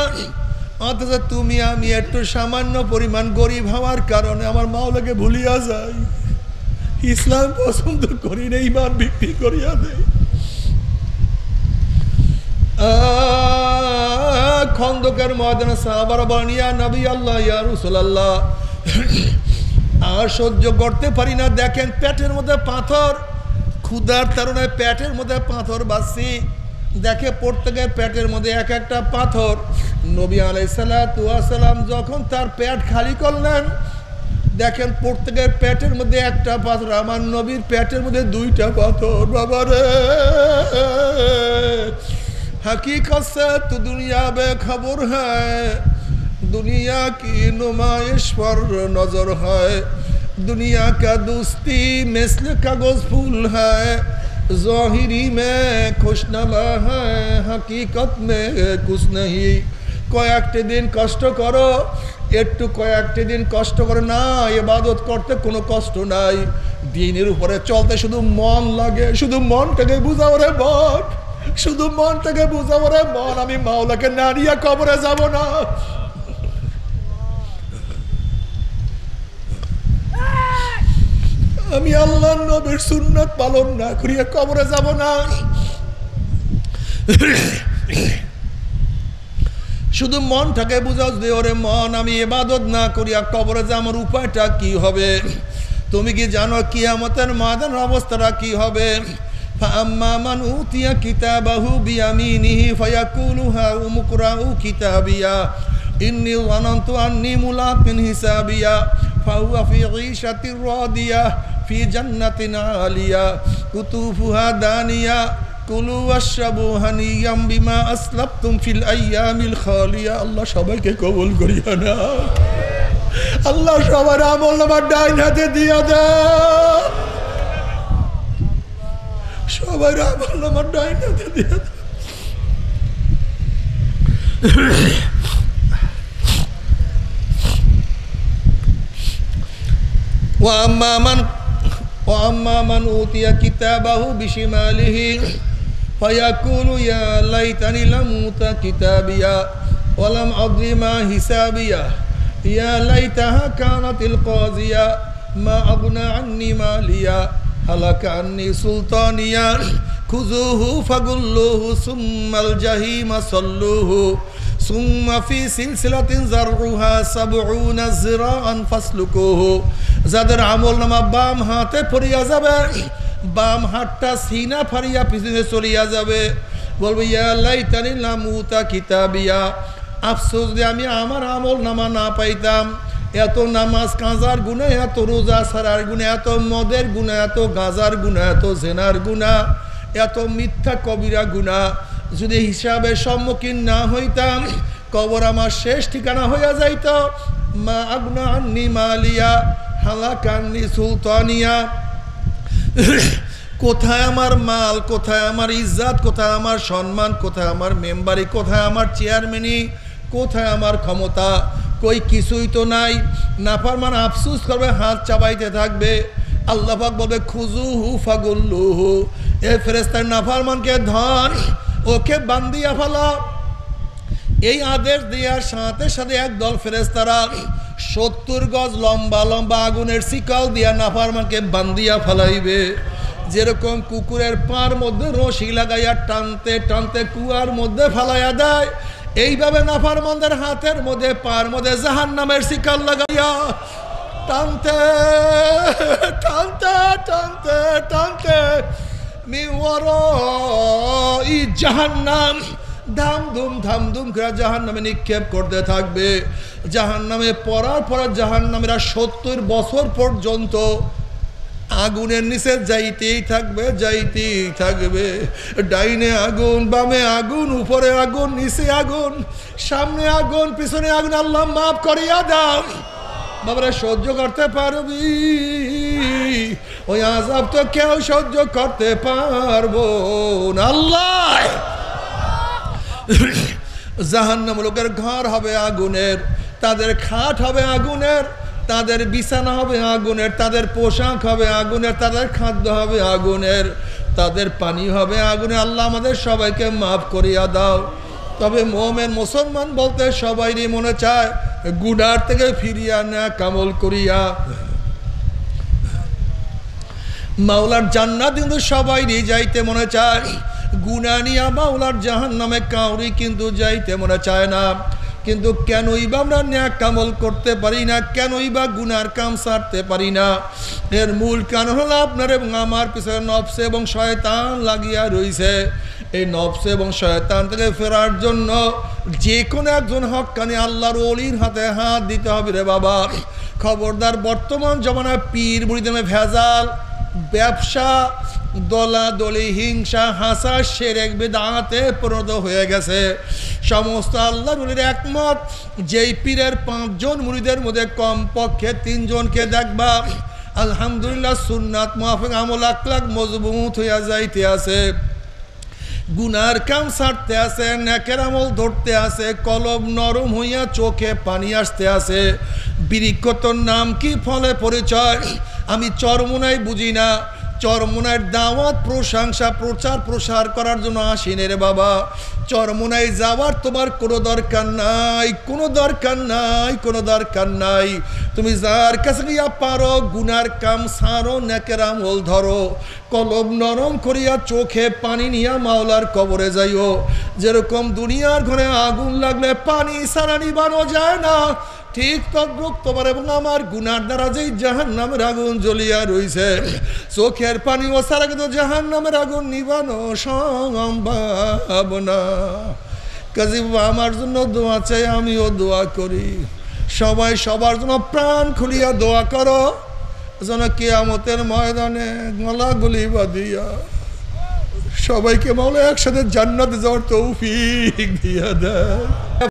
অথচ তুমি আমি একটু সামান্য পরিমাণ গরিব হওয়ার কারণে আমার মাওলাকে ভুলিয়া যাই, ইসলাম পছন্দ করি না, ইমান বিক্রি করিয়া দেয়। খন্দকের ময়দানে সাহাবারা বলেন, ইয়া নবী আল্লাহ, ইয়া রাসূলুল্লাহ, আর সহ্য করতে পারি না। দেখেন পেটের মধ্যে পাথর, ক্ষুধার তাড়নায় পেটের মধ্যে পাথর বাজছে। দেখে প্রত্যেকের পেটের মধ্যে এক একটা পাথর। নবী আলাইহিস সালাতু ওয়াস সালাম যখন তার পেট খালি করলেন, দেখেন প্রত্যেকের পেটের মধ্যে একটা পাথর, আমার নবীর পেটের মধ্যে 2টা পাথর। বাবারে, हकीकत से तो दुनिया बेखबर है, दुनिया की नुमाइश पर नजर है, दुनिया का दोस्ती मिसल कागज फूल है, ज़ाहिरी में खुशनमा है, हकीकत में कुछ नहीं। কয়েকটি দিন কষ্ট করো, একটু কয়েকটি দিন কষ্ট করে না, ইবাদত করতে কোনো কষ্ট নাই, দিনের উপরে চলতে শুধু মন লাগে, শুধু মনটাকে বুঝাও রে মন, শুধু মনটাকে বুঝাও রে মন, আমি মাওলাকে না নিয়ে কবরে যাব না। আমি আল্লাহর নবীর সুন্নাত পালন না করিয়া কবরে যাব না। শুধু মনটাকে বুঝাও যে ওরে মন, আমি ইবাদত না করিয়া কবরে যা আমার উপায়টা কি হবে? তুমি কি জানো কিয়ামতের ময়দানের অবস্থাটা কি হবে? ফাআম্মা মান উতিয়া কিতাবাহু বিয়ামিনিহি ফায়াকুলু হাউম ইকরাউ কিতাবিয়া ইন্নী যানানতু আন্নী মুলাকিন হিসাবিয়া ফাহুয়া ফি ঈশাতির রাদিয়া ফি জান্নাতিন আলিয়া কুতুফুহা দানিয়া কুলু ওয়াশরাবু হানিয়াম বিমা আসলাফতুম ফিল আইয়ামিল খালিয়া। আল্লাহ সবাইকে কবুল করিয়া না। আল্লাহ সবার আমলনামা ডাইন হাতে দিয়া দাও, সবার আমলনামা ডাইন হাতে দিয়া দাও। وأما من أوتي كتابه بشماله فيقول يا ليتني لم أوت كتابيا ولم أدر ما حسابيا يا ليتها كانت القاضية ما أغنى عني ماليا هلك عني سلطانيا خذوه فغلوه ثم الجحيم صلوه ثم في سلسلة ذرعها 70 ذراعا فاسلكوه। যাদের আমলনামা বাম হাতে পড়িয়া যাবে, বাম হাতটা সিনা ফাড়িয়া পিছনে চলিয়া যাবে, বলবে ইয়া লাইতানি লাম উতা কিতাবিয়া, আফসোস যে আমি আমার আমলনামা না পাইতাম। এত নামাজ কাজার গুনাহ, এত রোজা ছাড়ার গুনাহ, এত মদের গুনাহ, এত গাজার গুনাহ, এত জেনার গুনাহ, এত মিথ্যা কবিরা গুনাহ, যদি হিসাবের সম্মুখীন না হইতাম কবর আমার শেষ ঠিকানা হইয়া যাইত। মা আগনা আন্নি মালিয়া হালাকান্নি সুলতানিয়া, কোথায় আমার মাল, কোথায় আমার ইজ্জত, কোথায় আমার সম্মান, কোথায় আমার মেম্বারি, কোথায় আমার চেয়ারম্যানি, কোথায় আমার ক্ষমতা? কই কিছুই তো নাই। নাফরমান আফসোস করবে, হাত চাবাইতে থাকবে। আল্লাহ পাক বলবে খুজুহু ফাগুল্লুহু, এ ফেরেশতা নাফরমানকে ধর, ওকে বান্দিয়া ফেলা। এই আদেশ দেওয়ার সাথে সাথে একদল ফেরেশতারা 70 গজ লম্বা লম্বা আগুনের শিকল দিয়া নাফরমানকে বান্দিয়া ফেলাইবে। যেরকম কুকুরের পার মধ্যে রশি লাগাইয়া টানতে টানতে কুয়ার মধ্যে ফেলাইয়া দেয়, এইভাবে নাফরমানদের হাতের মধ্যে পার মধ্যে জাহান্নামের শিকল লাগাইয়া টানতে টানতে টানতে টানতে মিওয়ারাই জাহান্নাম ধামধুম ধামধুম করে জাহান্নামে নিক্ষেপ করতে থাকবে। জাহান্নামে পড়ার পর জাহান্নামীরা 70 বছর পর্যন্ত আগুনের নিচে যাইতেই থাকবে, যাইতেই থাকবে। ডাইনে আগুন, বামে আগুন, উপরে আগুন, নিচে আগুন, সামনে আগুন, পিছনে আগুন। আল্লাহ মাফ করিয়া দাও। বাবারা সহ্য করতে পারবি? ওই আযাব তো কেউ সহ্য করতে পারবো না। আল্লাহ জাহান্নাম লোকের ঘর হবে আগুনের, তাদের খাট হবে আগুনের, তাদের বিছানা হবে আগুনের, তাদের পোশাক হবে আগুনের, তাদের খাদ্য হবে আগুনের, তাদের পানি হবে আগুনের। আল্লাহ আমাদের সবাইকে মাফ করিয়া দাও। তবে মুমিন মুসলমান বলতে সবাইরই মনে চায় গুনার থেকে ফিরিয়া না কামল করিয়া মাওলার জান্নাত কিন্তু সবাইরই যাইতে মনে চায়। গুনাহ নিয়া মাওলার জাহান্নামে কাউরি কিন্তু যাইতে মনে চায় না। কিন্তু কেনই বা আমরা নেক কামল করতে পারি না, কেনই বা গুনার কাম ছাড়তে পারি না? এর মূল কারণ হলো আপনার এবং আমার পিছনে নফস এবং শয়তান লাগিয়া রইছে। এই নফস এবং শয়তান থেকে ফেরার জন্য যে কোনো একজন হক্কানি আল্লাহর ওলির হাতে হাত দিতে হবে রে বাবা। খবরদার, বর্তমান জমানায় পীর মুরিদের ভেজাল, ব্যবসা, দলাদলি, হিংসা, হাসা, শিরক, বিদআতে পরিণত হয়ে গেছে। সমস্ত আল্লাহর ওলির একমত, যেই পীরের 5 জন মুরিদের মধ্যে কমপক্ষে 3 জনকে দেখবা আলহামদুলিল্লাহ সুন্নাত মুআফিক আমল আখলাক মজবুত হইয়া যাইতে আছে। গুনার কাম ছাড়তে আছে, নেকের আমল ধরতে আছে, কলব নরম হইয়া চোখে পানি আসতে আছে। বৃক্ষ তোর নাম কি, ফলে পরিচয় আমি চরমোনাই বুঝি না। চরমোনাইয়ের দাওয়াত প্রশংসা প্রচার প্রসার করার জন্য আসিনে রে বাবা। চরমোনাই যাওয়ার তোমার কোনো দরকার নাই, কোনো দরকার নাই, কোনো দরকার নাই। তুমি যার কাছে গিয়া পারো গুনার কাম সারো, নেকের আমল ধরো, কলব নরম করিয়া চোখে পানি নিয়া মাওলার কবরে যাইও। যেরকম দুনিয়ার ঘরে আগুন লাগলে পানি ছাড়া নিবানো যায় না, ঠিক তদ্রুপ তোমার এবং আমার গুনার দ্বারা যেই জাহান্নামের আগুন জ্বলিয়া রইছে, চোখের পানি ও ছাড়া কিন্তু জাহান্নামের আগুন নিবানো সম্ভব না। কাজী আমার জন্য দোয়া চাই, আমিও দোয়া করি। সবাই সবার জন্য প্রাণ খুলিয়া দোয়া করো, যেন কিয়ামতের ময়দানে গলাগুলি বাঁধিয়া সবাইকে মাওলা একসাথে জান্নাতে যাওয়ার তৌফিক দিয়া দেয়।